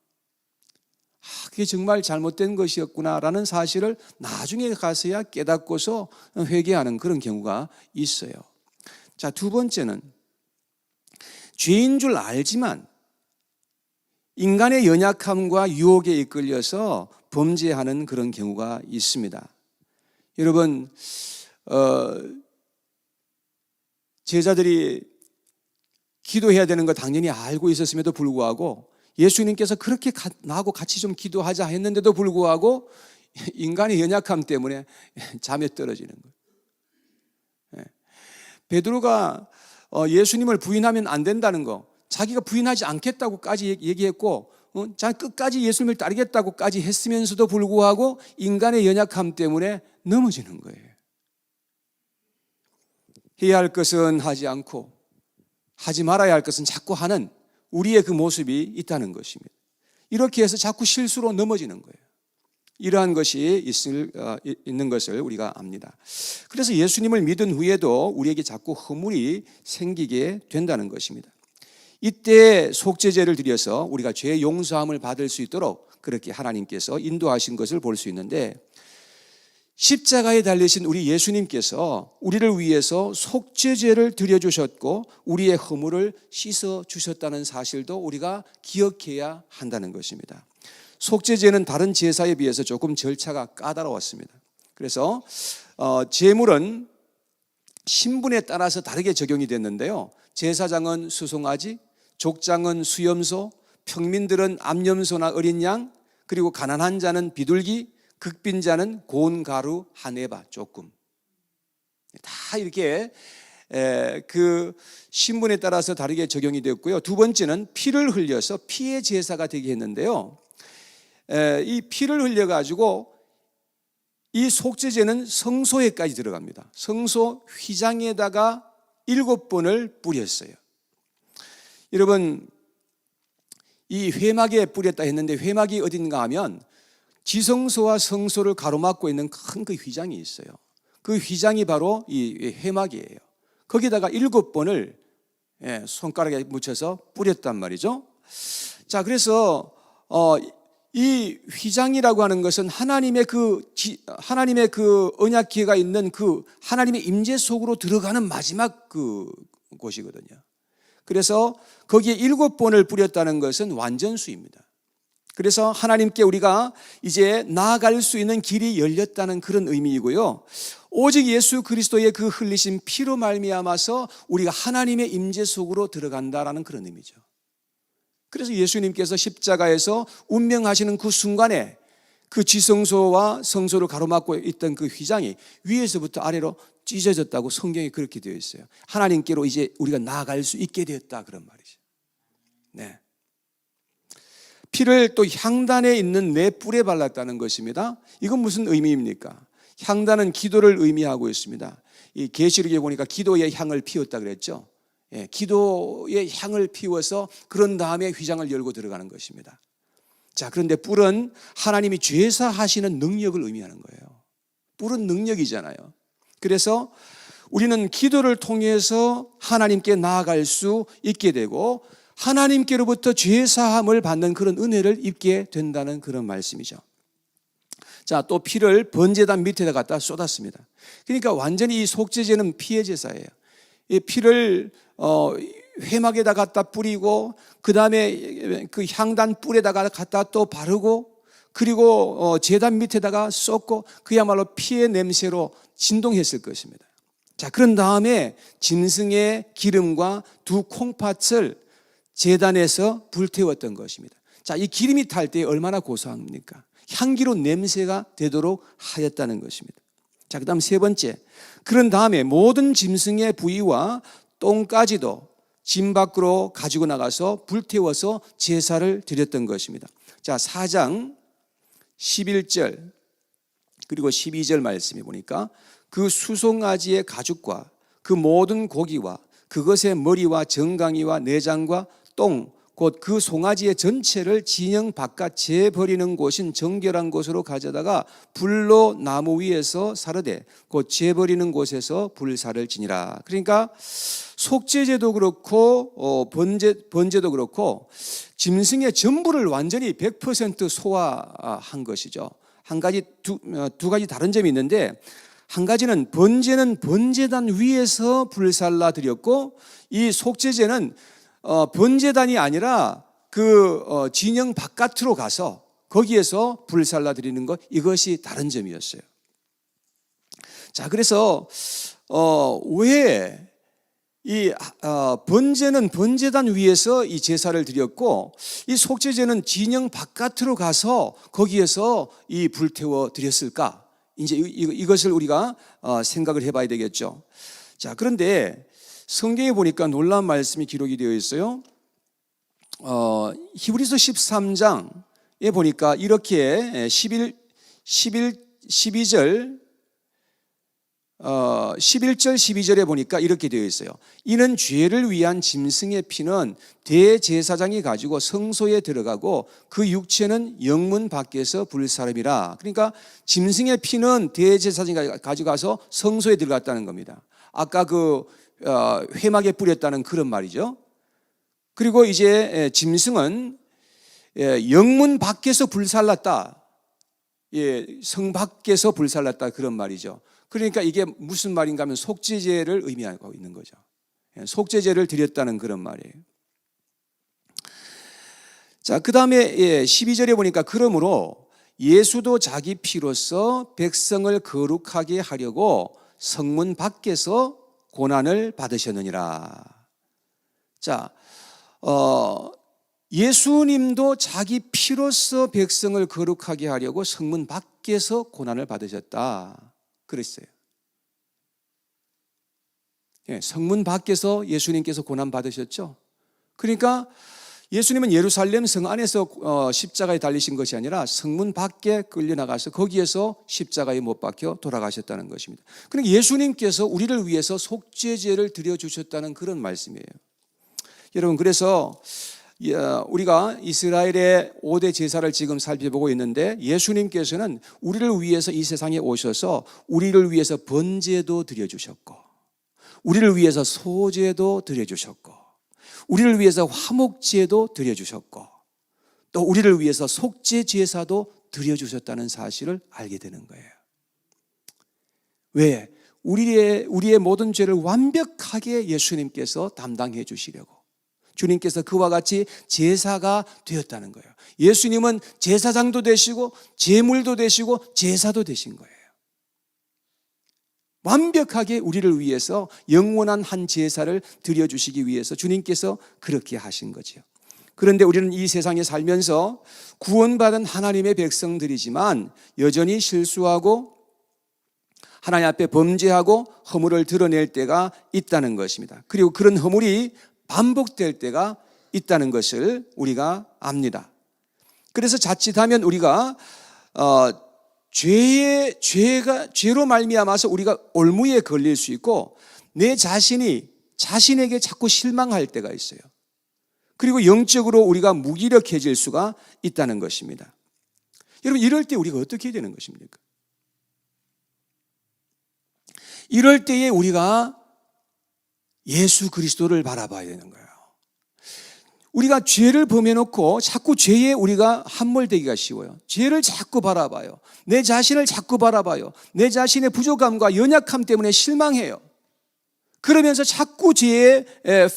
그게 정말 잘못된 것이었구나라는 사실을 나중에 가서야 깨닫고서 회개하는 그런 경우가 있어요. 자, 두 번째는 죄인 줄 알지만 인간의 연약함과 유혹에 이끌려서 범죄하는 그런 경우가 있습니다. 여러분, 제자들이 기도해야 되는 거 당연히 알고 있었음에도 불구하고 예수님께서 그렇게 나하고 같이 좀 기도하자 했는데도 불구하고 인간의 연약함 때문에 잠에 떨어지는 거예요. 베드로가 예수님을 부인하면 안 된다는 거, 자기가 부인하지 않겠다고까지 얘기했고 끝까지 예수님을 따르겠다고까지 했으면서도 불구하고 인간의 연약함 때문에 넘어지는 거예요. 해야 할 것은 하지 않고 하지 말아야 할 것은 자꾸 하는 우리의 그 모습이 있다는 것입니다. 이렇게 해서 자꾸 실수로 넘어지는 거예요. 이러한 것이 있는 것을 우리가 압니다. 그래서 예수님을 믿은 후에도 우리에게 자꾸 허물이 생기게 된다는 것입니다. 이때 속죄제를 드려서 우리가 죄 용서함을 받을 수 있도록 그렇게 하나님께서 인도하신 것을 볼 수 있는데, 십자가에 달리신 우리 예수님께서 우리를 위해서 속죄제를 드려주셨고 우리의 허물을 씻어주셨다는 사실도 우리가 기억해야 한다는 것입니다. 속죄제는 다른 제사에 비해서 조금 절차가 까다로웠습니다. 그래서 제물은 신분에 따라서 다르게 적용이 됐는데요, 제사장은 수송아지, 족장은 수염소, 평민들은 암염소나 어린 양, 그리고 가난한 자는 비둘기, 극빈자는 고운 가루 한 에바 조금. 다 이렇게 그 신분에 따라서 다르게 적용이 되었고요. 두 번째는 피를 흘려서 피의 제사가 되게 했는데요, 이 피를 흘려가지고 이 속죄제는 성소에까지 들어갑니다. 성소 휘장에다가 7번을 뿌렸어요. 여러분, 이 회막에 뿌렸다 했는데 회막이 어딘가 하면 지성소와 성소를 가로막고 있는 큰 그 휘장이 있어요. 그 휘장이 바로 이 회막이에요. 거기다가 7번을 손가락에 묻혀서 뿌렸단 말이죠. 자, 그래서 이 휘장이라고 하는 것은 하나님의 그 언약궤가 있는 그 하나님의 임재 속으로 들어가는 마지막 그 곳이거든요. 그래서 거기에 7번을 뿌렸다는 것은 완전수입니다. 그래서 하나님께 우리가 이제 나아갈 수 있는 길이 열렸다는 그런 의미이고요, 오직 예수 그리스도의 그 흘리신 피로 말미암아서 우리가 하나님의 임재 속으로 들어간다라는 그런 의미죠. 그래서 예수님께서 십자가에서 운명하시는 그 순간에 그 지성소와 성소를 가로막고 있던 그 휘장이 위에서부터 아래로 찢어졌다고 성경에 그렇게 되어 있어요. 하나님께로 이제 우리가 나아갈 수 있게 되었다, 그런 말이죠. 네. 피를 또 향단에 있는 네 뿔에 발랐다는 것입니다. 이건 무슨 의미입니까? 향단은 기도를 의미하고 있습니다. 이 계시록에 보니까 기도의 향을 피웠다 그랬죠. 기도의 향을 피워서 그런 다음에 휘장을 열고 들어가는 것입니다. 자, 그런데 뿔은 하나님이 죄사하시는 능력을 의미하는 거예요. 뿔은 능력이잖아요. 그래서 우리는 기도를 통해서 하나님께 나아갈 수 있게 되고 하나님께로부터 죄사함을 받는 그런 은혜를 입게 된다는 그런 말씀이죠. 자, 또 피를 번제단 밑에다 갖다 쏟았습니다. 그러니까 완전히 이 속죄제는 피의 제사예요. 이 피를 회막에다 갖다 뿌리고 그 다음에 그 향단 뿔에다가 갖다 또 바르고 그리고 제단 밑에다가 쏟고 그야말로 피의 냄새로 진동했을 것입니다. 자, 그런 다음에 짐승의 기름과 2 콩팥을 제단에서 불태웠던 것입니다. 자, 이 기름이 탈 때 얼마나 고소합니까? 향기로운 냄새가 되도록 하였다는 것입니다. 자, 그 다음 세 번째, 그런 다음에 모든 짐승의 부위와 똥까지도 짐 밖으로 가지고 나가서 불태워서 제사를 드렸던 것입니다. 자, 4장 11절 그리고 12절 말씀해 보니까 그 수송아지의 가죽과 그 모든 고기와 그것의 머리와 정강이와 내장과 똥 곧 그 송아지의 전체를 진영 바깥 재버리는 곳인 정결한 곳으로 가져다가 불로 나무 위에서 사르되 곧 재버리는 곳에서 불사를 지니라. 그러니까 속죄제도 그렇고 번제도 그렇고 짐승의 전부를 완전히 100% 소화한 것이죠. 두 가지 다른 점이 있는데, 한 가지는 번제는 번제단 위에서 불살라 드렸고, 이 속죄제는 번제단이 아니라 그 진영 바깥으로 가서 거기에서 불살라 드리는 것, 이것이 다른 점이었어요. 자, 그래서 왜 이 번제는 번제단 위에서 이 제사를 드렸고, 이 속죄제는 진영 바깥으로 가서 거기에서 이 불태워 드렸을까? 이제 이것을 우리가 생각을 해봐야 되겠죠. 자, 그런데 성경에 보니까 놀라운 말씀이 기록이 되어 있어요. 히브리서 13장에 보니까 이렇게 11절 12절에 보니까 이렇게 되어 있어요. 이는 죄를 위한 짐승의 피는 대제사장이 가지고 성소에 들어가고 그 육체는 영문 밖에서 불사름이라. 그러니까 짐승의 피는 대제사장이 가져가서 성소에 들어갔다는 겁니다. 아까 그 회막에 뿌렸다는 그런 말이죠. 그리고 이제 짐승은 영문 밖에서 불살랐다. 성 밖에서 불살랐다, 그런 말이죠. 그러니까 이게 무슨 말인가 하면 속죄제를 의미하고 있는 거죠. 속죄제를 드렸다는 그런 말이에요. 자, 그 다음에 12절에 보니까 그러므로 예수도 자기 피로써 백성을 거룩하게 하려고 성문 밖에서 고난을 받으셨느니라. 자, 예수님도 자기 피로써 백성을 거룩하게 하려고 성문 밖에서 고난을 받으셨다. 그랬어요. 성문 밖에서 예수님께서 고난 받으셨죠. 그러니까 예수님은 예루살렘 성 안에서 십자가에 달리신 것이 아니라 성문 밖에 끌려나가서 거기에서 십자가에 못 박혀 돌아가셨다는 것입니다. 그러니까 예수님께서 우리를 위해서 속죄제를 드려주셨다는 그런 말씀이에요. 여러분, 그래서 우리가 이스라엘의 5대 제사를 지금 살펴보고 있는데, 예수님께서는 우리를 위해서 이 세상에 오셔서 우리를 위해서 번제도 드려주셨고, 우리를 위해서 소제도 드려주셨고, 우리를 위해서 화목제도 드려주셨고, 또 우리를 위해서 속죄 제사도 드려주셨다는 사실을 알게 되는 거예요. 왜? 우리의 모든 죄를 완벽하게 예수님께서 담당해 주시려고. 주님께서 그와 같이 제사가 되었다는 거예요. 예수님은 제사장도 되시고 제물도 되시고 제사도 되신 거예요. 완벽하게 우리를 위해서 영원한 한 제사를 드려주시기 위해서 주님께서 그렇게 하신 거죠. 그런데 우리는 이 세상에 살면서 구원받은 하나님의 백성들이지만 여전히 실수하고 하나님 앞에 범죄하고 허물을 드러낼 때가 있다는 것입니다. 그리고 그런 허물이 반복될 때가 있다는 것을 우리가 압니다. 그래서 자칫하면 우리가 죄로 말미암아서 우리가 올무에 걸릴 수 있고, 내 자신에게 자꾸 실망할 때가 있어요. 그리고 영적으로 우리가 무기력해질 수가 있다는 것입니다. 여러분, 이럴 때 우리가 어떻게 해야 되는 것입니까? 이럴 때에 우리가 예수 그리스도를 바라봐야 되는 거예요. 우리가 죄를 범해놓고 자꾸 죄에 우리가 함몰되기가 쉬워요. 죄를 자꾸 바라봐요. 내 자신을 자꾸 바라봐요. 내 자신의 부족함과 연약함 때문에 실망해요. 그러면서 자꾸 죄에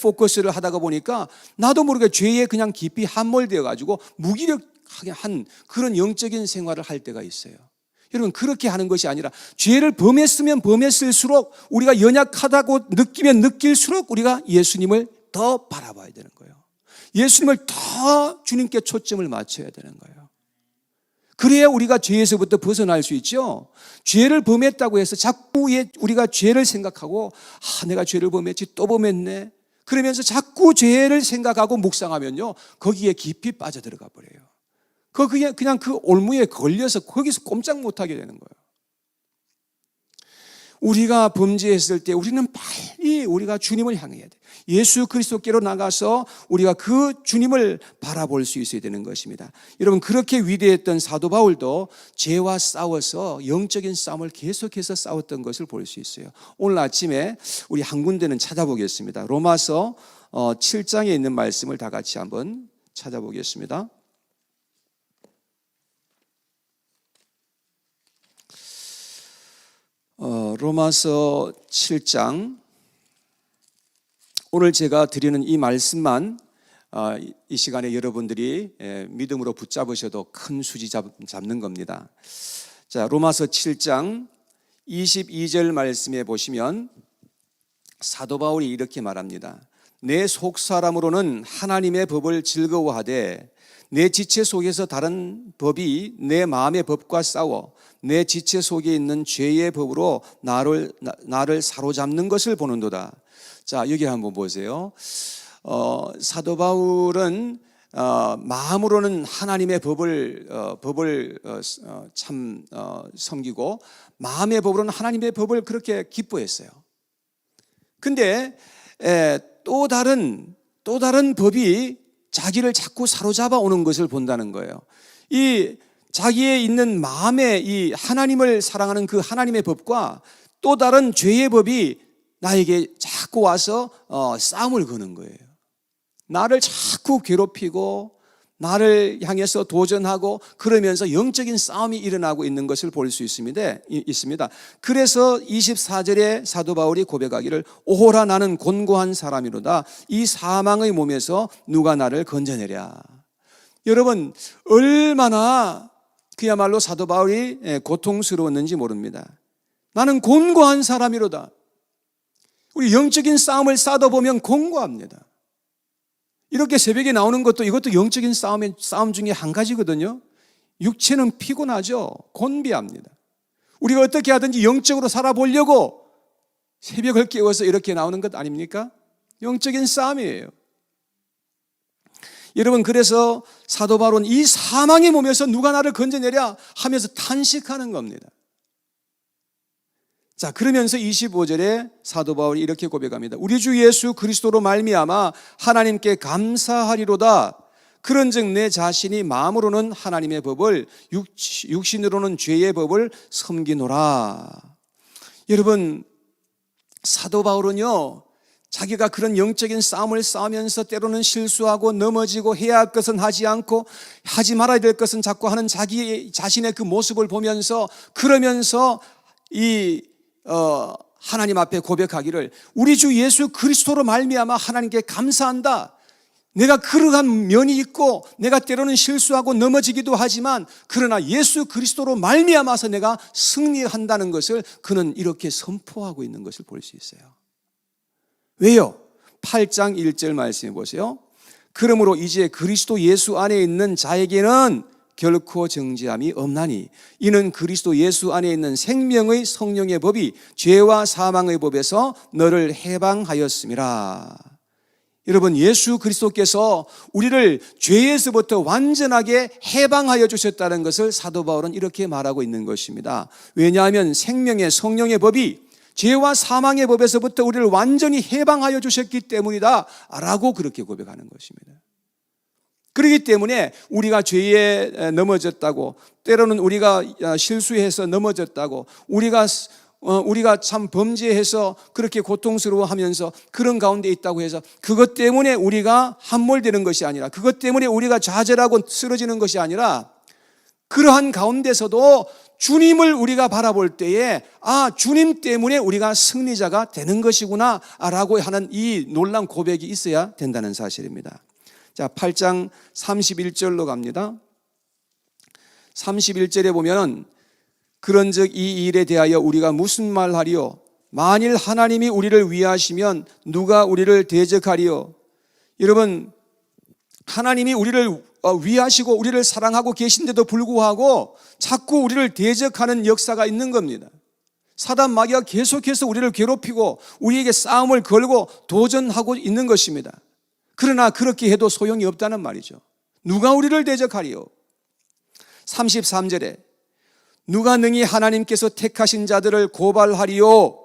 포커스를 하다가 보니까 나도 모르게 죄에 그냥 깊이 함몰되어 가지고 무기력하게 한 그런 영적인 생활을 할 때가 있어요. 여러분, 그렇게 하는 것이 아니라 죄를 범했으면 범했을수록 우리가 연약하다고 느끼면 느낄수록 우리가 예수님을 더 바라봐야 되는 거예요. 예수님을 더 주님께 초점을 맞춰야 되는 거예요. 그래야 우리가 죄에서부터 벗어날 수 있죠. 죄를 범했다고 해서 자꾸 우리가 죄를 생각하고 내가 죄를 범했지, 또 범했네, 그러면서 자꾸 죄를 생각하고 묵상하면요, 거기에 깊이 빠져들어가 버려요. 그냥 그 올무에 걸려서 거기서 꼼짝 못하게 되는 거예요. 우리가 범죄했을 때 우리는 빨리 우리가 주님을 향해야 돼. 예수 그리스도께로 나가서 우리가 그 주님을 바라볼 수 있어야 되는 것입니다. 여러분, 그렇게 위대했던 사도 바울도 죄와 싸워서 영적인 싸움을 계속해서 싸웠던 것을 볼 수 있어요. 오늘 아침에 우리 한 군데는 찾아보겠습니다. 로마서 7장에 있는 말씀을 다 같이 한번 찾아보겠습니다. 로마서 7장, 오늘 제가 드리는 이 말씀만 이 시간에 여러분들이 믿음으로 붙잡으셔도 큰 수지 잡는 겁니다. 자, 로마서 7장 22절 말씀에 보시면 사도 바울이 이렇게 말합니다. 내 속사람으로는 하나님의 법을 즐거워하되 내 지체 속에서 다른 법이 내 마음의 법과 싸워 내 지체 속에 있는 죄의 법으로 나를 사로잡는 것을 보는도다. 자, 여기 한번 보세요. 사도 바울은 마음으로는 하나님의 법을 섬기고 마음의 법으로는 하나님의 법을 그렇게 기뻐했어요. 근데 또 다른 법이 자기를 자꾸 사로잡아 오는 것을 본다는 거예요. 이 자기의 있는 마음에 이 하나님을 사랑하는 그 하나님의 법과 또 다른 죄의 법이 나에게 자꾸 와서 싸움을 거는 거예요. 나를 자꾸 괴롭히고 나를 향해서 도전하고 그러면서 영적인 싸움이 일어나고 있는 것을 볼 수 있습니다. 그래서 24절에 사도 바울이 고백하기를 오호라 나는 곤고한 사람이로다. 이 사망의 몸에서 누가 나를 건져내랴. 여러분, 얼마나 그야말로 사도 바울이 고통스러웠는지 모릅니다. 나는 곤고한 사람이로다. 우리 영적인 싸움을 싸다 보면 곤고합니다. 이렇게 새벽에 나오는 것도 이것도 영적인 싸움 중에 한 가지거든요. 육체는 피곤하죠. 곤비합니다. 우리가 어떻게 하든지 영적으로 살아보려고 새벽을 깨워서 이렇게 나오는 것 아닙니까? 영적인 싸움이에요. 여러분, 그래서 사도 바울은 이 사망의 몸에서 누가 나를 건져내랴 하면서 탄식하는 겁니다. 자, 그러면서 25절에 사도 바울이 이렇게 고백합니다. 우리 주 예수 그리스도로 말미암아 하나님께 감사하리로다. 그런즉 내 자신이 마음으로는 하나님의 법을 육신으로는 죄의 법을 섬기노라. 여러분, 사도 바울은요, 자기가 그런 영적인 싸움을 싸우면서 때로는 실수하고 넘어지고 해야 할 것은 하지 않고 하지 말아야 될 것은 자꾸 하는 자기 자신의 그 모습을 보면서 그러면서 하나님 앞에 고백하기를 우리 주 예수 그리스도로 말미암아 하나님께 감사한다. 내가 그러한 면이 있고 내가 때로는 실수하고 넘어지기도 하지만 그러나 예수 그리스도로 말미암아서 내가 승리한다는 것을 그는 이렇게 선포하고 있는 것을 볼 수 있어요. 왜요? 8장 1절 말씀해 보세요. 그러므로 이제 그리스도 예수 안에 있는 자에게는 결코 정죄함이 없나니 이는 그리스도 예수 안에 있는 생명의 성령의 법이 죄와 사망의 법에서 너를 해방하였음이라. 여러분, 예수 그리스도께서 우리를 죄에서부터 완전하게 해방하여 주셨다는 것을 사도 바울은 이렇게 말하고 있는 것입니다. 왜냐하면 생명의 성령의 법이 죄와 사망의 법에서부터 우리를 완전히 해방하여 주셨기 때문이다 라고 그렇게 고백하는 것입니다. 그렇기 때문에 우리가 죄에 넘어졌다고, 때로는 우리가 실수해서 넘어졌다고, 우리가 참 범죄해서 그렇게 고통스러워하면서 그런 가운데 있다고 해서 그것 때문에 우리가 함몰되는 것이 아니라, 그것 때문에 우리가 좌절하고 쓰러지는 것이 아니라, 그러한 가운데서도 주님을 우리가 바라볼 때에 주님 때문에 우리가 승리자가 되는 것이구나 라고 하는 이 놀라운 고백이 있어야 된다는 사실입니다. 자, 8장 31절로 갑니다. 31절에 보면 그런즉 이 일에 대하여 우리가 무슨 말하리요? 만일 하나님이 우리를 위하시면 누가 우리를 대적하리요? 여러분, 하나님이 우리를 위하시고 우리를 사랑하고 계신데도 불구하고 자꾸 우리를 대적하는 역사가 있는 겁니다. 사단 마귀가 계속해서 우리를 괴롭히고 우리에게 싸움을 걸고 도전하고 있는 것입니다. 그러나 그렇게 해도 소용이 없다는 말이죠. 누가 우리를 대적하리요? 33절에 누가 능히 하나님께서 택하신 자들을 고발하리요?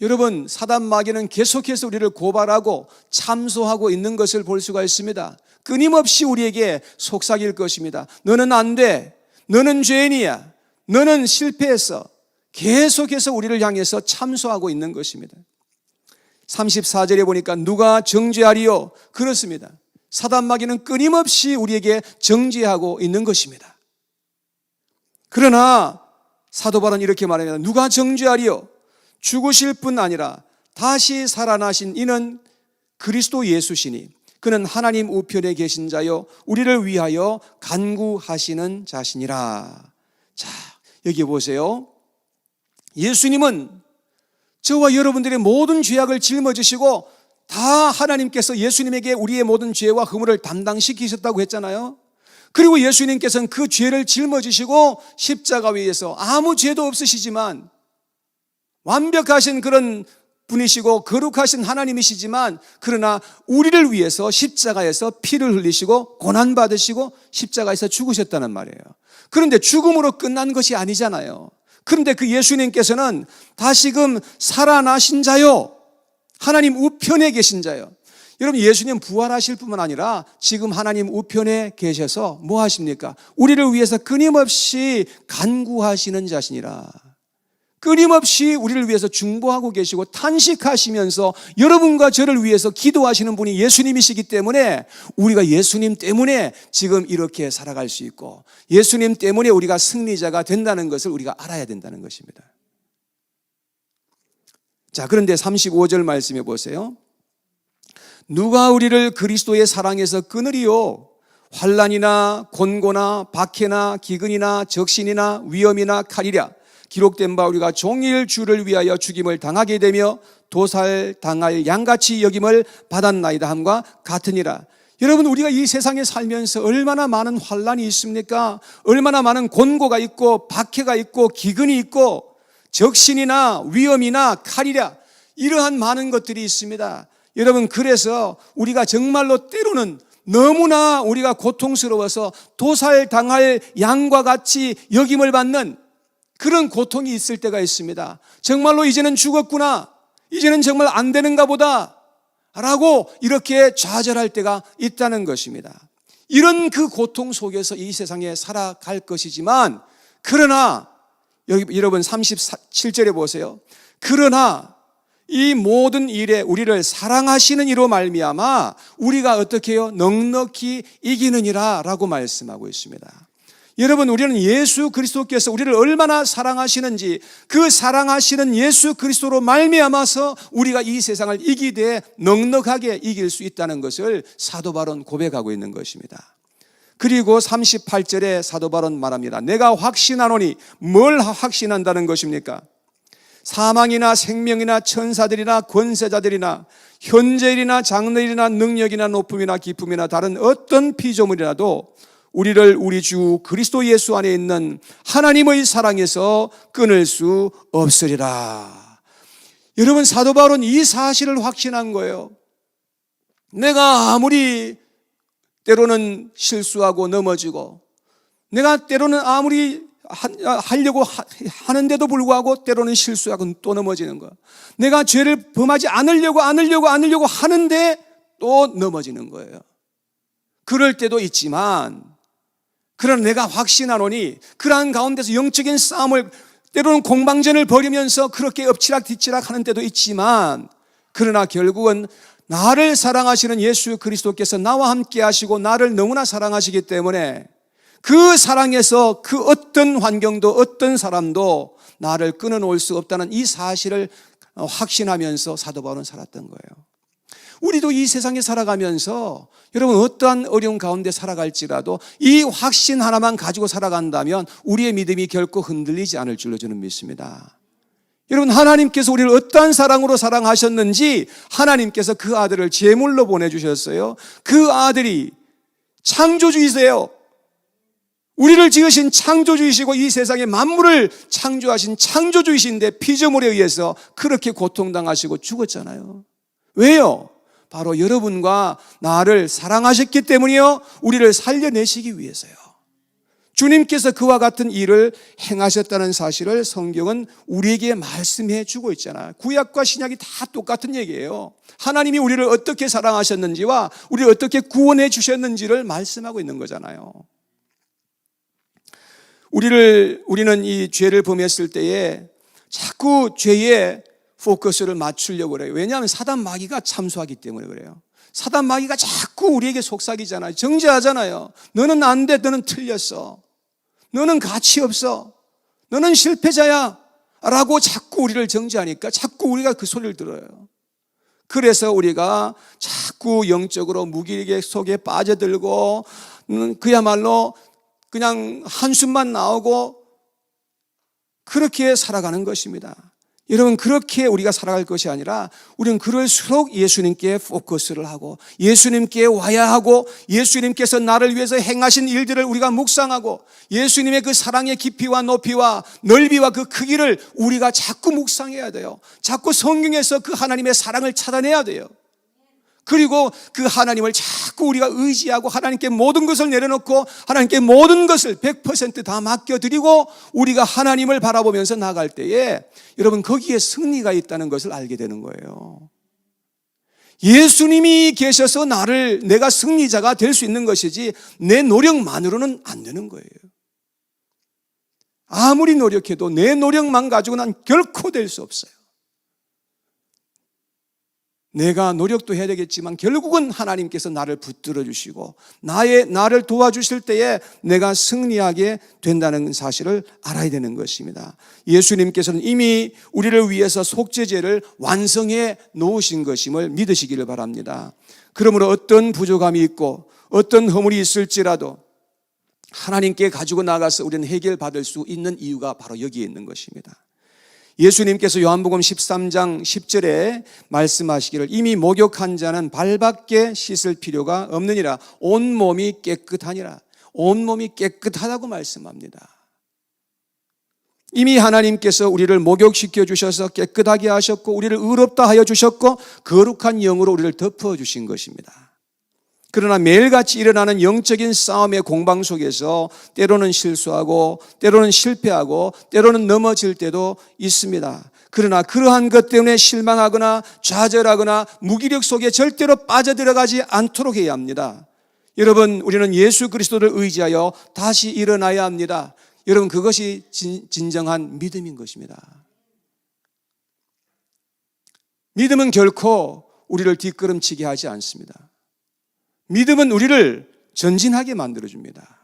여러분, 사단 마귀는 계속해서 우리를 고발하고 참소하고 있는 것을 볼 수가 있습니다. 끊임없이 우리에게 속삭일 것입니다. 너는 안 돼. 너는 죄인이야. 너는 실패했어. 계속해서 우리를 향해서 참소하고 있는 것입니다. 34절에 보니까 누가 정죄하리요? 그렇습니다. 사단 마귀는 끊임없이 우리에게 정죄하고 있는 것입니다. 그러나 사도 바울은 이렇게 말합니다. 누가 정죄하리요? 죽으실 뿐 아니라 다시 살아나신 이는 그리스도 예수시니 그는 하나님 우편에 계신 자요 우리를 위하여 간구하시는 자시니라. 자, 여기 보세요. 예수님은 저와 여러분들의 모든 죄악을 짊어지시고 다 하나님께서 예수님에게 우리의 모든 죄와 허물을 담당시키셨다고 했잖아요. 그리고 예수님께서는 그 죄를 짊어지시고 십자가 위에서 아무 죄도 없으시지만 완벽하신 그런 분이시고 거룩하신 하나님이시지만 그러나 우리를 위해서 십자가에서 피를 흘리시고 고난받으시고 십자가에서 죽으셨다는 말이에요. 그런데 죽음으로 끝난 것이 아니잖아요. 그런데 그 예수님께서는 다시금 살아나신 자요, 하나님 우편에 계신 자요. 여러분, 예수님 부활하실 뿐만 아니라 지금 하나님 우편에 계셔서 뭐 하십니까? 우리를 위해서 끊임없이 간구하시는 자시니라. 끊임없이 우리를 위해서 중보하고 계시고 탄식하시면서 여러분과 저를 위해서 기도하시는 분이 예수님이시기 때문에 우리가 예수님 때문에 지금 이렇게 살아갈 수 있고 예수님 때문에 우리가 승리자가 된다는 것을 우리가 알아야 된다는 것입니다. 자, 그런데 35절 말씀해 보세요. 누가 우리를 그리스도의 사랑에서 끊으리요? 환난이나 곤고나 박해나 기근이나 적신이나 위험이나 칼이랴. 기록된 바 우리가 종일 주를 위하여 죽임을 당하게 되며 도살당할 양같이 여김을 받았나이다 함과 같으니라. 여러분, 우리가 이 세상에 살면서 얼마나 많은 환난이 있습니까? 얼마나 많은 곤고가 있고 박해가 있고 기근이 있고 적신이나 위험이나 칼이랴, 이러한 많은 것들이 있습니다. 여러분, 그래서 우리가 정말로 때로는 너무나 우리가 고통스러워서 도살당할 양과 같이 여김을 받는 그런 고통이 있을 때가 있습니다. 정말로 이제는 죽었구나, 이제는 정말 안 되는가 보다 라고 이렇게 좌절할 때가 있다는 것입니다. 이런 그 고통 속에서 이 세상에 살아갈 것이지만, 그러나 여러분 37절에 보세요. 그러나 이 모든 일에 우리를 사랑하시는 이로 말미암아 우리가 어떻게 해요? 넉넉히 이기느니라 라고 말씀하고 있습니다. 여러분, 우리는 예수 그리스도께서 우리를 얼마나 사랑하시는지 그 사랑하시는 예수 그리스도로 말미암아서 우리가 이 세상을 이기되 넉넉하게 이길 수 있다는 것을 사도 바울은 고백하고 있는 것입니다. 그리고 38절에 사도 바울은 말합니다. 내가 확신하노니, 뭘 확신한다는 것입니까? 사망이나 생명이나 천사들이나 권세자들이나 현재일이나 장래일이나 능력이나 높음이나 기쁨이나 다른 어떤 피조물이라도 우리를 우리 주 그리스도 예수 안에 있는 하나님의 사랑에서 끊을 수 없으리라. 여러분, 사도 바울은 이 사실을 확신한 거예요. 내가 아무리 때로는 실수하고 넘어지고, 내가 때로는 아무리 하려고 하는데도 불구하고 때로는 실수하고 또 넘어지는 거예요. 내가 죄를 범하지 않으려고 하는데 또 넘어지는 거예요. 그럴 때도 있지만, 그러나 내가 확신하노니, 그러한 가운데서 영적인 싸움을, 때로는 공방전을 벌이면서 그렇게 엎치락뒤치락 하는 때도 있지만, 그러나 결국은 나를 사랑하시는 예수 그리스도께서 나와 함께 하시고 나를 너무나 사랑하시기 때문에 그 사랑에서 그 어떤 환경도 어떤 사람도 나를 끊어놓을 수 없다는 이 사실을 확신하면서 사도 바울은 살았던 거예요. 우리도 이 세상에 살아가면서 여러분, 어떠한 어려운 가운데 살아갈지라도 이 확신 하나만 가지고 살아간다면 우리의 믿음이 결코 흔들리지 않을 줄로 저는 믿습니다. 여러분, 하나님께서 우리를 어떠한 사랑으로 사랑하셨는지 하나님께서 그 아들을 제물로 보내주셨어요. 그 아들이 창조주이세요. 우리를 지으신 창조주이시고 이 세상의 만물을 창조하신 창조주이신데 피조물에 의해서 그렇게 고통당하시고 죽었잖아요. 왜요? 바로 여러분과 나를 사랑하셨기 때문이요, 우리를 살려내시기 위해서요. 주님께서 그와 같은 일을 행하셨다는 사실을 성경은 우리에게 말씀해 주고 있잖아요. 구약과 신약이 다 똑같은 얘기예요. 하나님이 우리를 어떻게 사랑하셨는지와 우리를 어떻게 구원해 주셨는지를 말씀하고 있는 거잖아요. 우리는 이 죄를 범했을 때에 자꾸 죄에 포커스를 맞추려고 그래요. 왜냐하면 사단 마귀가 참소하기 때문에 그래요. 사단 마귀가 자꾸 우리에게 속삭이잖아요. 정죄하잖아요. 너는 안 돼. 너는 틀렸어. 너는 가치 없어. 너는 실패자야. 라고 자꾸 우리를 정죄하니까 자꾸 우리가 그 소리를 들어요. 그래서 우리가 자꾸 영적으로 무기력 속에 빠져들고 그야말로 그냥 한숨만 나오고 그렇게 살아가는 것입니다. 여러분, 그렇게 우리가 살아갈 것이 아니라 우리는 그럴수록 예수님께 포커스를 하고 예수님께 와야 하고 예수님께서 나를 위해서 행하신 일들을 우리가 묵상하고 예수님의 그 사랑의 깊이와 높이와 넓이와 그 크기를 우리가 자꾸 묵상해야 돼요. 자꾸 성경에서 그 하나님의 사랑을 찾아내야 돼요. 그리고 그 하나님을 자꾸 우리가 의지하고 하나님께 모든 것을 내려놓고 하나님께 모든 것을 100% 다 맡겨드리고 우리가 하나님을 바라보면서 나갈 때에 여러분, 거기에 승리가 있다는 것을 알게 되는 거예요. 예수님이 계셔서 내가 승리자가 될 수 있는 것이지 내 노력만으로는 안 되는 거예요. 아무리 노력해도 내 노력만 가지고는 결코 될 수 없어요. 내가 노력도 해야 되겠지만 결국은 하나님께서 나를 붙들어 주시고 나를 도와주실 때에 내가 승리하게 된다는 사실을 알아야 되는 것입니다. 예수님께서는 이미 우리를 위해서 속죄제를 완성해 놓으신 것임을 믿으시기를 바랍니다. 그러므로 어떤 부족함이 있고 어떤 허물이 있을지라도 하나님께 가지고 나가서 우리는 해결받을 수 있는 이유가 바로 여기에 있는 것입니다. 예수님께서 요한복음 13장 10절에 말씀하시기를 이미 목욕한 자는 발밖에 씻을 필요가 없느니라. 온몸이 깨끗하니라. 온몸이 깨끗하다고 말씀합니다. 이미 하나님께서 우리를 목욕시켜 주셔서 깨끗하게 하셨고 우리를 의롭다 하여 주셨고 거룩한 영으로 우리를 덮어 주신 것입니다. 그러나 매일같이 일어나는 영적인 싸움의 공방 속에서 때로는 실수하고 때로는 실패하고 때로는 넘어질 때도 있습니다. 그러나 그러한 것 때문에 실망하거나 좌절하거나 무기력 속에 절대로 빠져들어가지 않도록 해야 합니다. 여러분, 우리는 예수 그리스도를 의지하여 다시 일어나야 합니다. 여러분, 그것이 진정한 믿음인 것입니다. 믿음은 결코 우리를 뒷걸음치게 하지 않습니다. 믿음은 우리를 전진하게 만들어줍니다.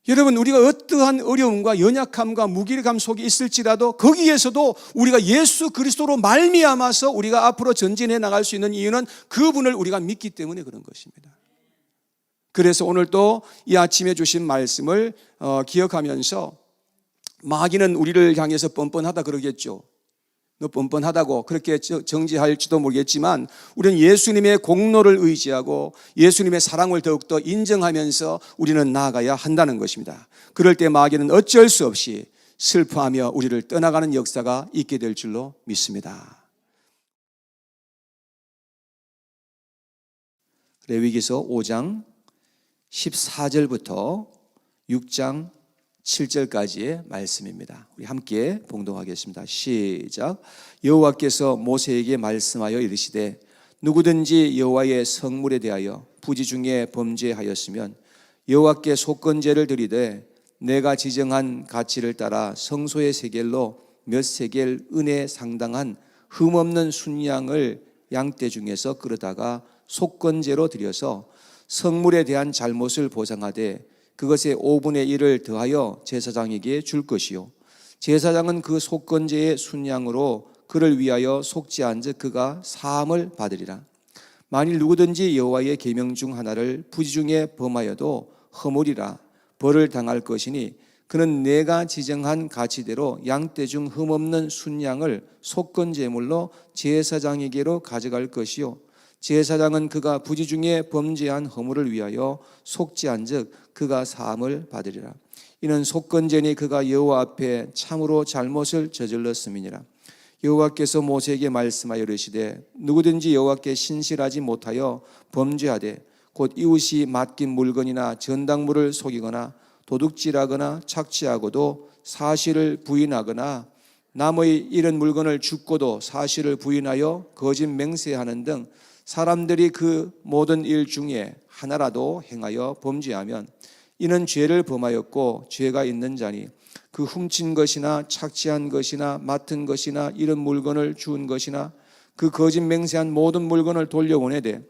여러분, 우리가 어떠한 어려움과 연약함과 무기력함 속에 있을지라도 거기에서도 우리가 예수 그리스도로 말미암아서 우리가 앞으로 전진해 나갈 수 있는 이유는 그분을 우리가 믿기 때문에 그런 것입니다. 그래서 오늘 또 이 아침에 주신 말씀을 기억하면서 마귀는 우리를 향해서 뻔뻔하다 그러겠죠. 너 뻔뻔하다고 그렇게 정지할지도 모르겠지만 우리는 예수님의 공로를 의지하고 예수님의 사랑을 더욱더 인정하면서 우리는 나아가야 한다는 것입니다. 그럴 때 마귀는 어쩔 수 없이 슬퍼하며 우리를 떠나가는 역사가 있게 될 줄로 믿습니다. 레위기서 5장 14절부터 6장 7절까지의 말씀입니다. 우리 함께 봉독하겠습니다. 시작. 여호와께서 모세에게 말씀하여 이르시되 누구든지 여호와의 성물에 대하여 부지 중에 범죄하였으면 여호와께 속건제를 드리되 내가 지정한 가치를 따라 성소의 세겔로 몇 세겔 은에 상당한 흠없는 순양을 양떼 중에서 끌어다가 속건제로 드려서 성물에 대한 잘못을 보상하되 그것의 5분의 1을 더하여 제사장에게 줄 것이요 제사장은 그 속건제의 순양으로 그를 위하여 속죄한즉 그가 사함을 받으리라. 만일 누구든지 여호와의 계명 중 하나를 부지 중에 범하여도 허물이라 벌을 당할 것이니 그는 내가 지정한 가치대로 양떼 중 흠없는 순양을 속건제물로 제사장에게로 가져갈 것이요 제사장은 그가 부지 중에 범죄한 허물을 위하여 속죄한즉 그가 사함을 받으리라. 이는 속건제니 그가 여호와 앞에 참으로 잘못을 저질렀음이니라. 여호와께서 모세에게 말씀하여 이르시되 누구든지 여호와께 신실하지 못하여 범죄하되 곧 이웃이 맡긴 물건이나 전당물을 속이거나 도둑질하거나 착취하고도 사실을 부인하거나 남의 잃은 물건을 줍고도 사실을 부인하여 거짓 맹세하는 등 사람들이 그 모든 일 중에 하나라도 행하여 범죄하면 이는 죄를 범하였고 죄가 있는 자니 그 훔친 것이나 착취한 것이나 맡은 것이나 잃은 물건을 주운 것이나 그 거짓 맹세한 모든 물건을 돌려보내되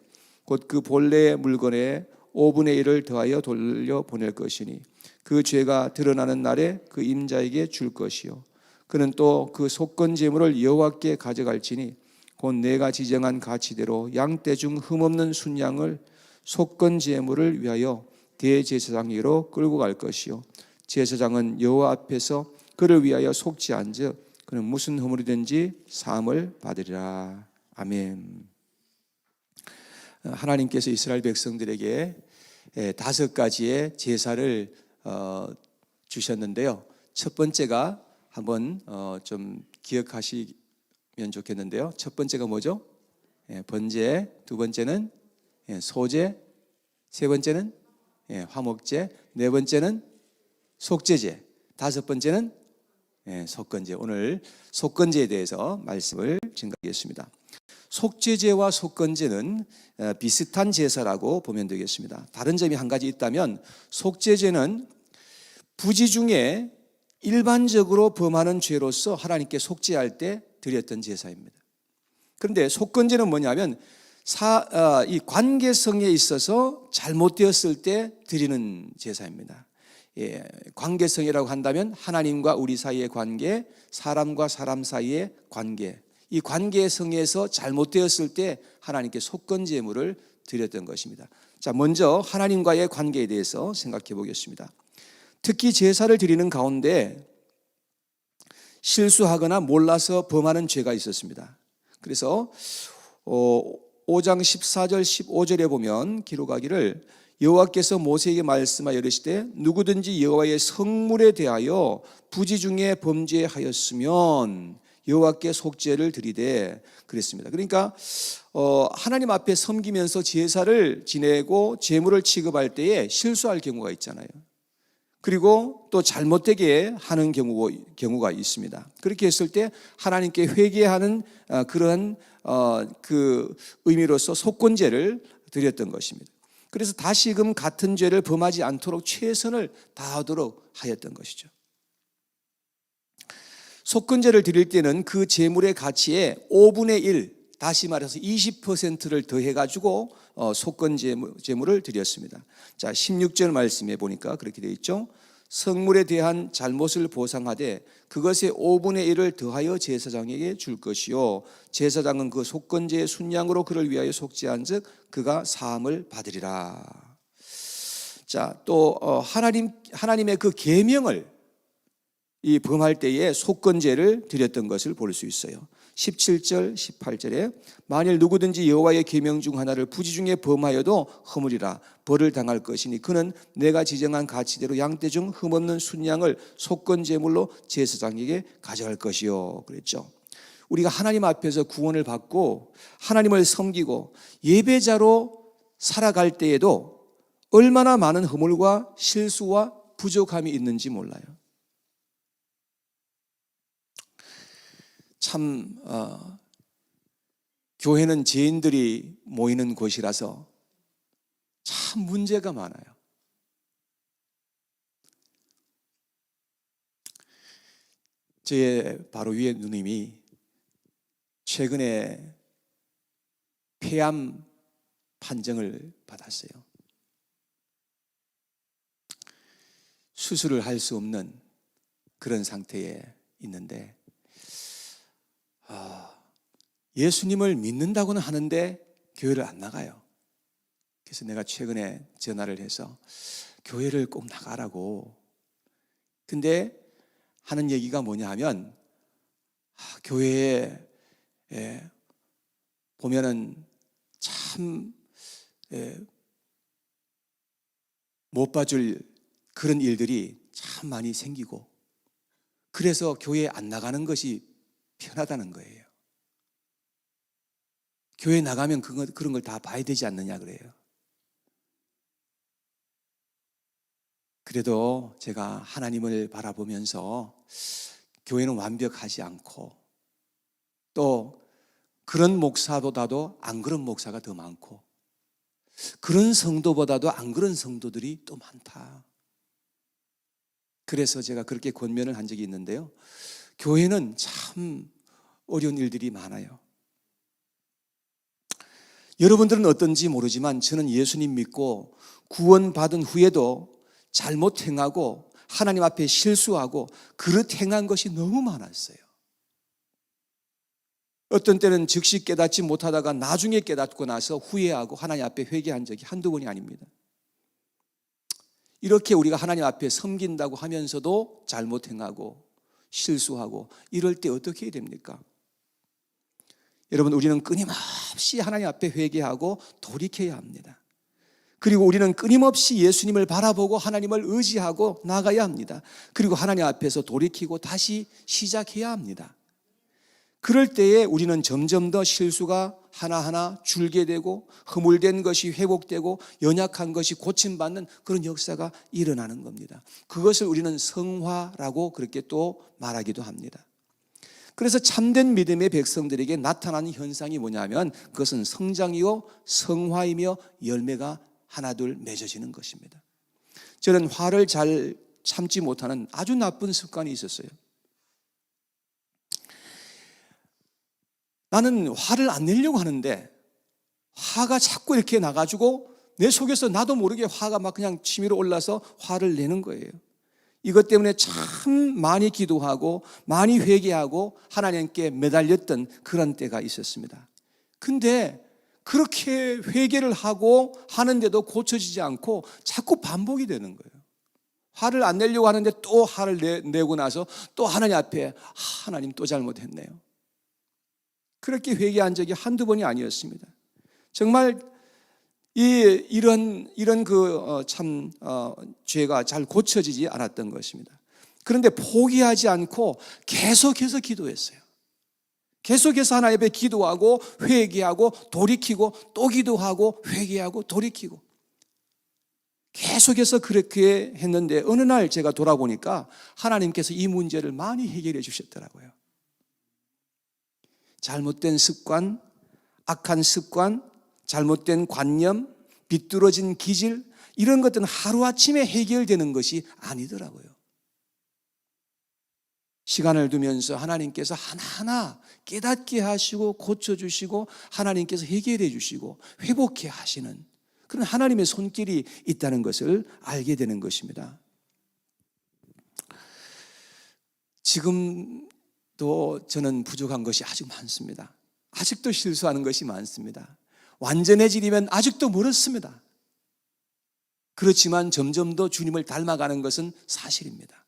곧 그 본래의 물건에 5분의 1을 더하여 돌려보낼 것이니 그 죄가 드러나는 날에 그 임자에게 줄 것이요 그는 또 그 속건 제물을 여호와께 가져갈지니 곧 내가 지정한 가치대로 양떼 중 흠없는 순양을 속건 제물을 위하여 대제사장에게로 끌고 갈 것이요 제사장은 여호와 앞에서 그를 위하여 속지 않즉 그는 무슨 허물이든지 사함을 받으리라. 아멘. 하나님께서 이스라엘 백성들에게 5가지의 제사를 주셨는데요. 첫 번째가 한번 좀 기억하시면 좋겠는데요. 첫 번째가 뭐죠? 번제, 두 번째는 소제, 세 번째는 화목제, 네 번째는 속죄제, 다섯 번째는 속건제. 오늘 속건제에 대해서 말씀을 증가하겠습니다. 속죄제와 속건제는 비슷한 제사라고 보면 되겠습니다. 다른 점이 한 가지 있다면 속죄제는 부지 중에 일반적으로 범하는 죄로서 하나님께 속죄할 때 드렸던 제사입니다. 그런데 속건제는 뭐냐면 이 관계성에 있어서 잘못되었을 때 드리는 제사입니다. 관계성이라고 한다면 하나님과 우리 사이의 관계, 사람과 사람 사이의 관계, 이 관계성에서 잘못되었을 때 하나님께 속건제물을 드렸던 것입니다. 자, 먼저 하나님과의 관계에 대해서 생각해 보겠습니다. 특히 제사를 드리는 가운데 실수하거나 몰라서 범하는 죄가 있었습니다. 그래서 5장 14절 15절에 보면 기록하기를 여호와께서 모세에게 말씀하여 이르시되 누구든지 여호와의 성물에 대하여 부지 중에 범죄하였으면 여호와께 속죄를 드리되 그랬습니다. 그러니까 하나님 앞에 섬기면서 제사를 지내고 제물을 취급할 때에 실수할 경우가 있잖아요. 그리고 또 잘못되게 하는 경우가 있습니다. 그렇게 했을 때 하나님께 회개하는 그런 그 의미로서 속건제를 드렸던 것입니다. 그래서 다시금 같은 죄를 범하지 않도록 최선을 다하도록 하였던 것이죠. 속건제를 드릴 때는 그 제물의 가치에 5분의 1, 다시 말해서 20%를 더해가지고 속건제물을 드렸습니다. 자, 16절 말씀에 보니까 그렇게 되어 있죠. 성물에 대한 잘못을 보상하되 그것의 5분의 1을 더하여 제사장에게 줄 것이요 제사장은 그 속건제의 순양으로 그를 위하여 속죄한즉 그가 사함을 받으리라. 자, 또 하나님의 그 계명을 이 범할 때에 속건제를 드렸던 것을 볼 수 있어요. 17절 18절에 만일 누구든지 여호와의 계명 중 하나를 부지 중에 범하여도 허물이라 벌을 당할 것이니 그는 내가 지정한 가치대로 양떼 중 흠없는 순양을 속건제물로 제사장에게 가져갈 것이요 그랬죠. 우리가 하나님 앞에서 구원을 받고 하나님을 섬기고 예배자로 살아갈 때에도 얼마나 많은 허물과 실수와 부족함이 있는지 몰라요. 참 교회는 죄인들이 모이는 곳이라서 참 문제가 많아요. 제 바로 위에 누님이 최근에 폐암 판정을 받았어요. 수술을 할 수 없는 그런 상태에 있는데 예수님을 믿는다고는 하는데 교회를 안 나가요. 그래서 내가 최근에 전화를 해서 교회를 꼭 나가라고. 근데 하는 얘기가 뭐냐 하면 교회에 보면은 참 못 봐줄 그런 일들이 참 많이 생기고 그래서 교회에 안 나가는 것이 편하다는 거예요. 교회 나가면 그런 걸 다 봐야 되지 않느냐 그래요. 그래도 제가 하나님을 바라보면서 교회는 완벽하지 않고 또 그런 목사보다도 안 그런 목사가 더 많고 그런 성도보다도 안 그런 성도들이 또 많다. 그래서 제가 그렇게 권면을 한 적이 있는데요. 교회는 참 어려운 일들이 많아요. 여러분들은 어떤지 모르지만 저는 예수님 믿고 구원받은 후에도 잘못 행하고 하나님 앞에 실수하고 그릇 행한 것이 너무 많았어요. 어떤 때는 즉시 깨닫지 못하다가 나중에 깨닫고 나서 후회하고 하나님 앞에 회개한 적이 한두 번이 아닙니다. 이렇게 우리가 하나님 앞에 섬긴다고 하면서도 잘못 행하고 실수하고 이럴 때 어떻게 해야 됩니까? 여러분, 우리는 끊임없이 하나님 앞에 회개하고 돌이켜야 합니다. 그리고 우리는 끊임없이 예수님을 바라보고 하나님을 의지하고 나가야 합니다. 그리고 하나님 앞에서 돌이키고 다시 시작해야 합니다. 그럴 때에 우리는 점점 더 실수가 하나하나 줄게 되고 허물된 것이 회복되고 연약한 것이 고침받는 그런 역사가 일어나는 겁니다. 그것을 우리는 성화라고 그렇게 또 말하기도 합니다. 그래서 참된 믿음의 백성들에게 나타나는 현상이 뭐냐면 그것은 성장이요 성화이며 열매가 하나둘 맺어지는 것입니다. 저는 화를 잘 참지 못하는 아주 나쁜 습관이 있었어요. 나는 화를 안 내려고 하는데 화가 자꾸 이렇게 나가지고 내 속에서 나도 모르게 화가 막 그냥 치밀어 올라서 화를 내는 거예요. 이것 때문에 참 많이 기도하고 많이 회개하고 하나님께 매달렸던 그런 때가 있었습니다. 근데 그렇게 회개를 하고 하는데도 고쳐지지 않고 자꾸 반복이 되는 거예요. 화를 안 내려고 하는데 또 화를 내고 나서 또 하나님 앞에 하나님 또 잘못했네요. 그렇게 회개한 적이 한두 번이 아니었습니다. 정말 이런 죄가 잘 고쳐지지 않았던 것입니다. 그런데 포기하지 않고 계속해서 기도했어요. 계속해서 하나님 앞에 기도하고 회개하고 돌이키고 또 기도하고 회개하고 돌이키고 계속해서 그렇게 했는데 어느 날 제가 돌아보니까 하나님께서 이 문제를 많이 해결해 주셨더라고요. 잘못된 습관, 악한 습관, 잘못된 관념, 비뚤어진 기질 이런 것들은 하루아침에 해결되는 것이 아니더라고요. 시간을 두면서 하나님께서 하나하나 깨닫게 하시고 고쳐주시고 하나님께서 해결해 주시고 회복해 하시는 그런 하나님의 손길이 있다는 것을 알게 되는 것입니다. 지금도 저는 부족한 것이 아주 많습니다. 아직도 실수하는 것이 많습니다. 완전해지려면 아직도 멀었습니다. 그렇지만 점점 더 주님을 닮아가는 것은 사실입니다.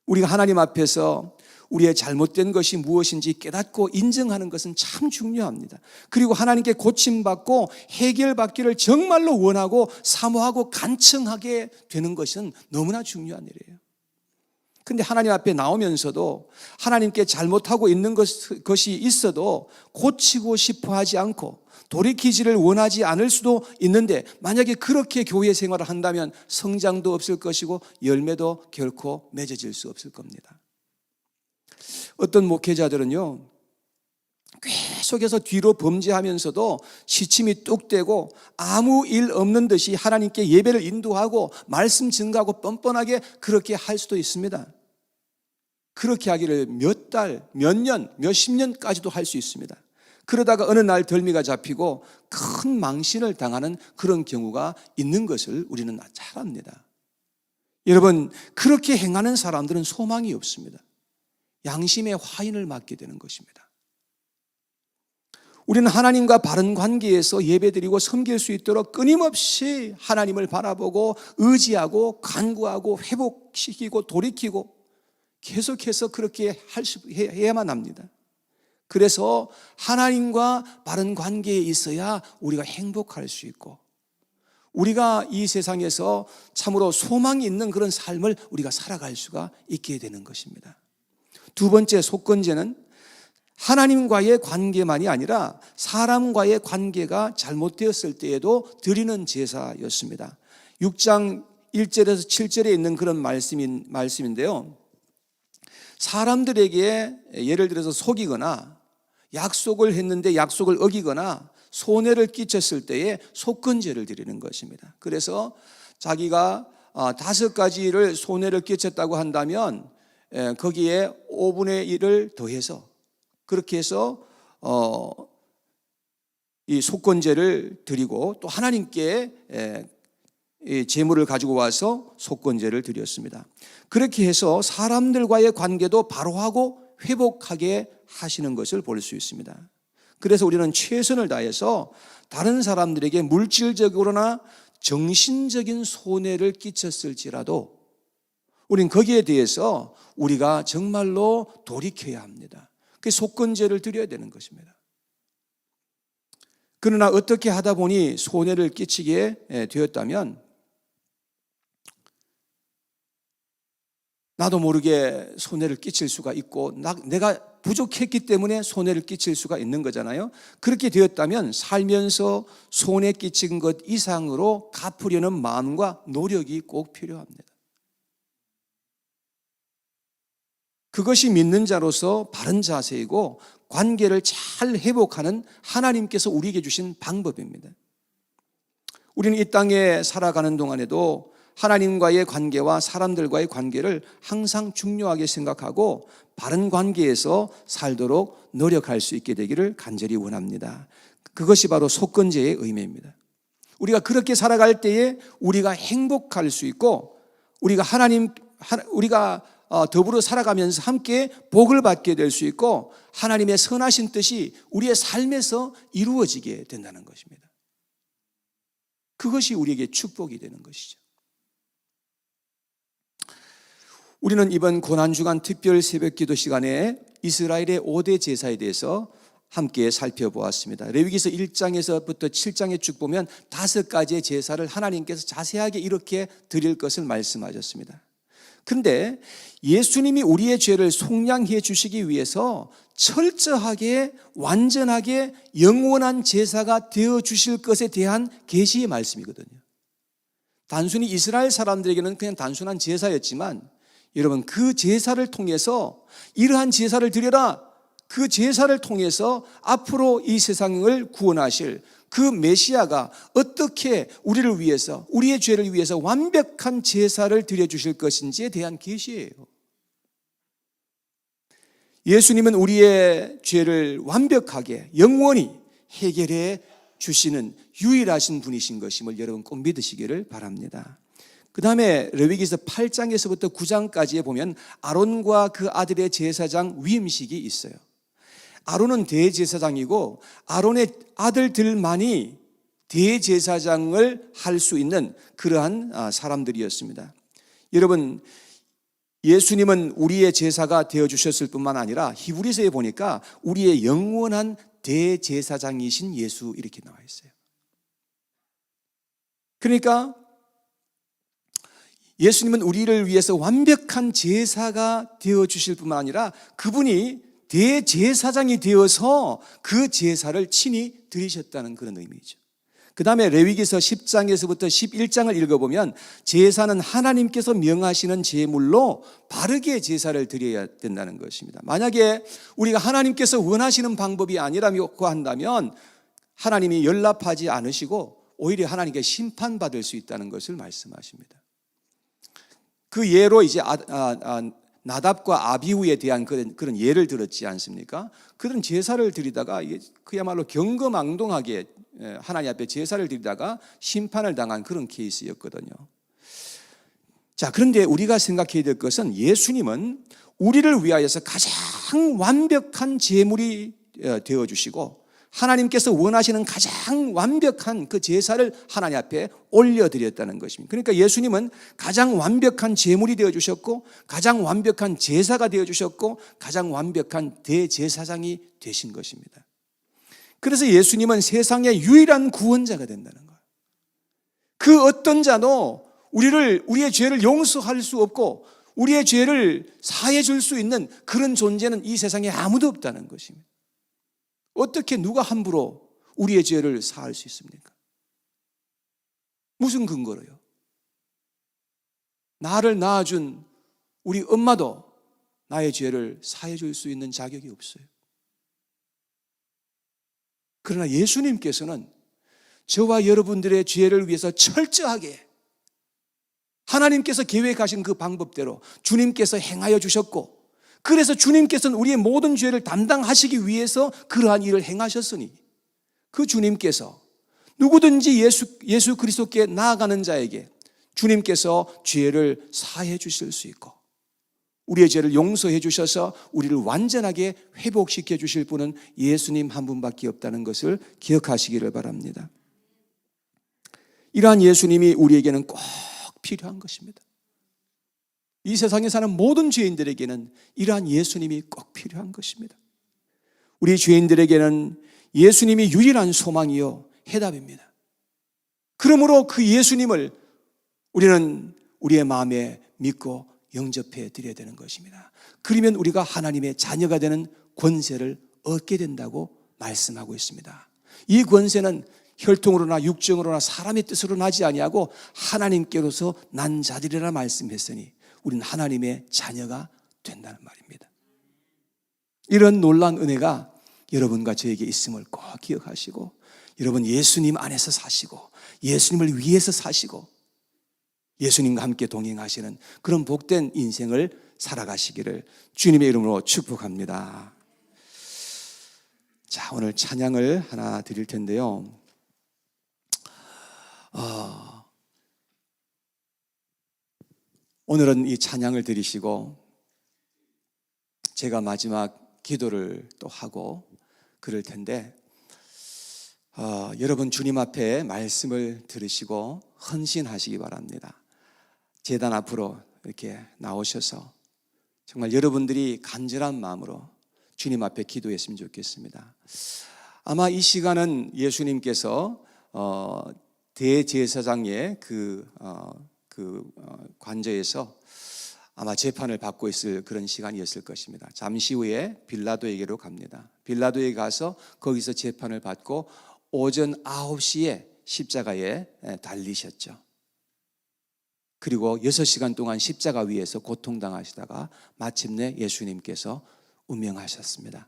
우리가 하나님 앞에서 우리의 잘못된 것이 무엇인지 깨닫고 인정하는 것은 참 중요합니다. 그리고 하나님께 고침받고 해결받기를 정말로 원하고 사모하고 간청하게 되는 것은 너무나 중요한 일이에요. 그런데 하나님 앞에 나오면서도 하나님께 잘못하고 있는 것이 있어도 고치고 싶어 하지 않고 돌이키지를 원하지 않을 수도 있는데 만약에 그렇게 교회 생활을 한다면 성장도 없을 것이고 열매도 결코 맺어질 수 없을 겁니다. 어떤 목회자들은요 계속해서 뒤로 범죄하면서도 시침이 뚝대고 아무 일 없는 듯이 하나님께 예배를 인도하고 말씀 증거하고 뻔뻔하게 그렇게 할 수도 있습니다. 그렇게 하기를 몇 달, 몇 년, 몇십 년까지도 할 수 있습니다. 그러다가 어느 날 덜미가 잡히고 큰 망신을 당하는 그런 경우가 있는 것을 우리는 잘 압니다. 여러분, 그렇게 행하는 사람들은 소망이 없습니다. 양심의 화인을 맞게 되는 것입니다. 우리는 하나님과 바른 관계에서 예배드리고 섬길 수 있도록 끊임없이 하나님을 바라보고 의지하고 간구하고 회복시키고 돌이키고 계속해서 그렇게 해야만 합니다. 그래서 하나님과 바른 관계에 있어야 우리가 행복할 수 있고 우리가 이 세상에서 참으로 소망이 있는 그런 삶을 우리가 살아갈 수가 있게 되는 것입니다. 두 번째 속건제는 하나님과의 관계만이 아니라 사람과의 관계가 잘못되었을 때에도 드리는 제사였습니다. 6장 1절에서 7절에 있는 그런 말씀인데요. 사람들에게 예를 들어서 속이거나 약속을 했는데 약속을 어기거나 손해를 끼쳤을 때에 속건제를 드리는 것입니다. 그래서 자기가 5가지를 손해를 끼쳤다고 한다면 거기에 5분의 1을 더해서 그렇게 해서 이 속건제를 드리고 또 하나님께 이 제물을 가지고 와서 속건제를 드렸습니다. 그렇게 해서 사람들과의 관계도 바로하고 회복하게 하시는 것을 볼 수 있습니다. 그래서 우리는 최선을 다해서 다른 사람들에게 물질적으로나 정신적인 손해를 끼쳤을지라도 우린 거기에 대해서 우리가 정말로 돌이켜야 합니다. 그 속건제를 드려야 되는 것입니다. 그러나 어떻게 하다 보니 손해를 끼치게 되었다면 나도 모르게 손해를 끼칠 수가 있고 내가 부족했기 때문에 손해를 끼칠 수가 있는 거잖아요. 그렇게 되었다면 살면서 손해 끼친 것 이상으로 갚으려는 마음과 노력이 꼭 필요합니다. 그것이 믿는 자로서 바른 자세이고 관계를 잘 회복하는 하나님께서 우리에게 주신 방법입니다. 우리는 이 땅에 살아가는 동안에도 하나님과의 관계와 사람들과의 관계를 항상 중요하게 생각하고 바른 관계에서 살도록 노력할 수 있게 되기를 간절히 원합니다. 그것이 바로 속건제의 의미입니다. 우리가 그렇게 살아갈 때에 우리가 행복할 수 있고 우리가 더불어 살아가면서 함께 복을 받게 될 수 있고 하나님의 선하신 뜻이 우리의 삶에서 이루어지게 된다는 것입니다. 그것이 우리에게 축복이 되는 것이죠. 우리는 이번 고난주간 특별 새벽기도 시간에 이스라엘의 5대 제사에 대해서 함께 살펴보았습니다. 레위기서 1장에서부터 7장에 쭉 보면 5가지의 제사를 하나님께서 자세하게 이렇게 드릴 것을 말씀하셨습니다. 그런데 예수님이 우리의 죄를 속량해 주시기 위해서 철저하게 완전하게 영원한 제사가 되어 주실 것에 대한 계시의 말씀이거든요. 단순히 이스라엘 사람들에게는 그냥 단순한 제사였지만 여러분 그 제사를 통해서 이러한 제사를 드려라, 그 제사를 통해서 앞으로 이 세상을 구원하실 그 메시아가 어떻게 우리를 위해서 우리의 죄를 위해서 완벽한 제사를 드려주실 것인지에 대한 계시예요. 예수님은 우리의 죄를 완벽하게 영원히 해결해 주시는 유일하신 분이신 것임을 여러분 꼭 믿으시기를 바랍니다. 그 다음에 레위기서 8장에서부터 9장까지에 보면 아론과 그 아들의 제사장 위임식이 있어요. 아론은 대제사장이고 아론의 아들들만이 대제사장을 할 수 있는 그러한 사람들이었습니다. 여러분 예수님은 우리의 제사가 되어주셨을 뿐만 아니라 히브리서에 보니까 우리의 영원한 대제사장이신 예수 이렇게 나와 있어요. 그러니까 예수님은 우리를 위해서 완벽한 제사가 되어주실 뿐만 아니라 그분이 대제사장이 되어서 그 제사를 친히 드리셨다는 그런 의미죠. 그 다음에 레위기서 10장에서부터 11장을 읽어보면 제사는 하나님께서 명하시는 제물로 바르게 제사를 드려야 된다는 것입니다. 만약에 우리가 하나님께서 원하시는 방법이 아니라고 한다면 하나님이 연락하지 않으시고 오히려 하나님께 심판받을 수 있다는 것을 말씀하십니다. 그 예로 이제 나답과 아비후에 대한 그런 예를 들었지 않습니까? 그런 제사를 드리다가 그야말로 경거망동하게 하나님 앞에 제사를 드리다가 심판을 당한 그런 케이스였거든요. 자, 그런데 우리가 생각해야 될 것은 예수님은 우리를 위하여서 가장 완벽한 제물이 되어주시고 하나님께서 원하시는 가장 완벽한 그 제사를 하나님 앞에 올려드렸다는 것입니다. 그러니까 예수님은 가장 완벽한 제물이 되어주셨고 가장 완벽한 제사가 되어주셨고 가장 완벽한 대제사장이 되신 것입니다. 그래서 예수님은 세상의 유일한 구원자가 된다는 거예요. 그 어떤 자도 우리의 죄를 용서할 수 없고 우리의 죄를 사해 줄 수 있는 그런 존재는 이 세상에 아무도 없다는 것입니다. 어떻게 누가 함부로 우리의 죄를 사할 수 있습니까? 무슨 근거로요? 나를 낳아준 우리 엄마도 나의 죄를 사해 줄 수 있는 자격이 없어요. 그러나 예수님께서는 저와 여러분들의 죄를 위해서 철저하게 하나님께서 계획하신 그 방법대로 주님께서 행하여 주셨고, 그래서 주님께서는 우리의 모든 죄를 담당하시기 위해서 그러한 일을 행하셨으니, 그 주님께서 누구든지 예수 그리스도께 나아가는 자에게 주님께서 죄를 사해 주실 수 있고, 우리의 죄를 용서해 주셔서 우리를 완전하게 회복시켜 주실 분은 예수님 한 분밖에 없다는 것을 기억하시기를 바랍니다. 이러한 예수님이 우리에게는 꼭 필요한 것입니다. 이 세상에 사는 모든 죄인들에게는 이러한 예수님이 꼭 필요한 것입니다. 우리 죄인들에게는 예수님이 유일한 소망이요 해답입니다. 그러므로 그 예수님을 우리는 우리의 마음에 믿고 영접해 드려야 되는 것입니다. 그러면 우리가 하나님의 자녀가 되는 권세를 얻게 된다고 말씀하고 있습니다. 이 권세는 혈통으로나 육정으로나 사람의 뜻으로 나지 아니하고 하나님께로서 난 자들이라 말씀했으니 우리는 하나님의 자녀가 된다는 말입니다. 이런 놀라운 은혜가 여러분과 저에게 있음을 꼭 기억하시고, 여러분 예수님 안에서 사시고 예수님을 위해서 사시고 예수님과 함께 동행하시는 그런 복된 인생을 살아가시기를 주님의 이름으로 축복합니다. 자, 오늘 찬양을 하나 드릴 텐데요. 오늘은 이 찬양을 드리시고 제가 마지막 기도를 또 하고 그럴 텐데, 여러분 주님 앞에 말씀을 들으시고 헌신하시기 바랍니다. 제단 앞으로 이렇게 나오셔서 정말 여러분들이 간절한 마음으로 주님 앞에 기도했으면 좋겠습니다. 아마 이 시간은 예수님께서 대제사장의 그 관저에서 아마 재판을 받고 있을 그런 시간이었을 것입니다. 잠시 후에 빌라도에게로 갑니다. 빌라도에 가서 거기서 재판을 받고 오전 9시에 십자가에 달리셨죠. 그리고 6시간 동안 십자가 위에서 고통당하시다가 마침내 예수님께서 운명하셨습니다.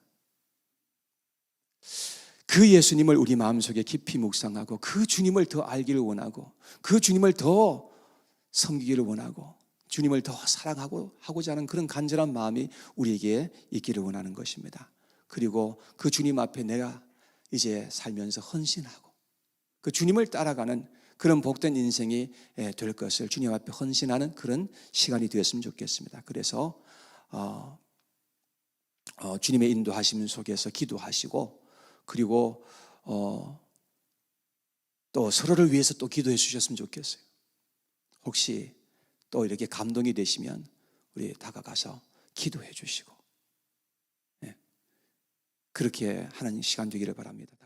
그 예수님을 우리 마음속에 깊이 묵상하고 그 주님을 더 알기를 원하고 그 주님을 더 섬기기를 원하고 주님을 더 사랑하고자 하는 그런 간절한 마음이 우리에게 있기를 원하는 것입니다. 그리고 그 주님 앞에 내가 이제 살면서 헌신하고 그 주님을 따라가는 그런 복된 인생이 될 것을 주님 앞에 헌신하는 그런 시간이 되었으면 좋겠습니다. 그래서 주님의 인도하심 속에서 기도하시고, 그리고 또 서로를 위해서 또 기도해 주셨으면 좋겠어요. 혹시 또 이렇게 감동이 되시면 우리 다가가서 기도해 주시고, 그렇게 하는 시간 되기를 바랍니다.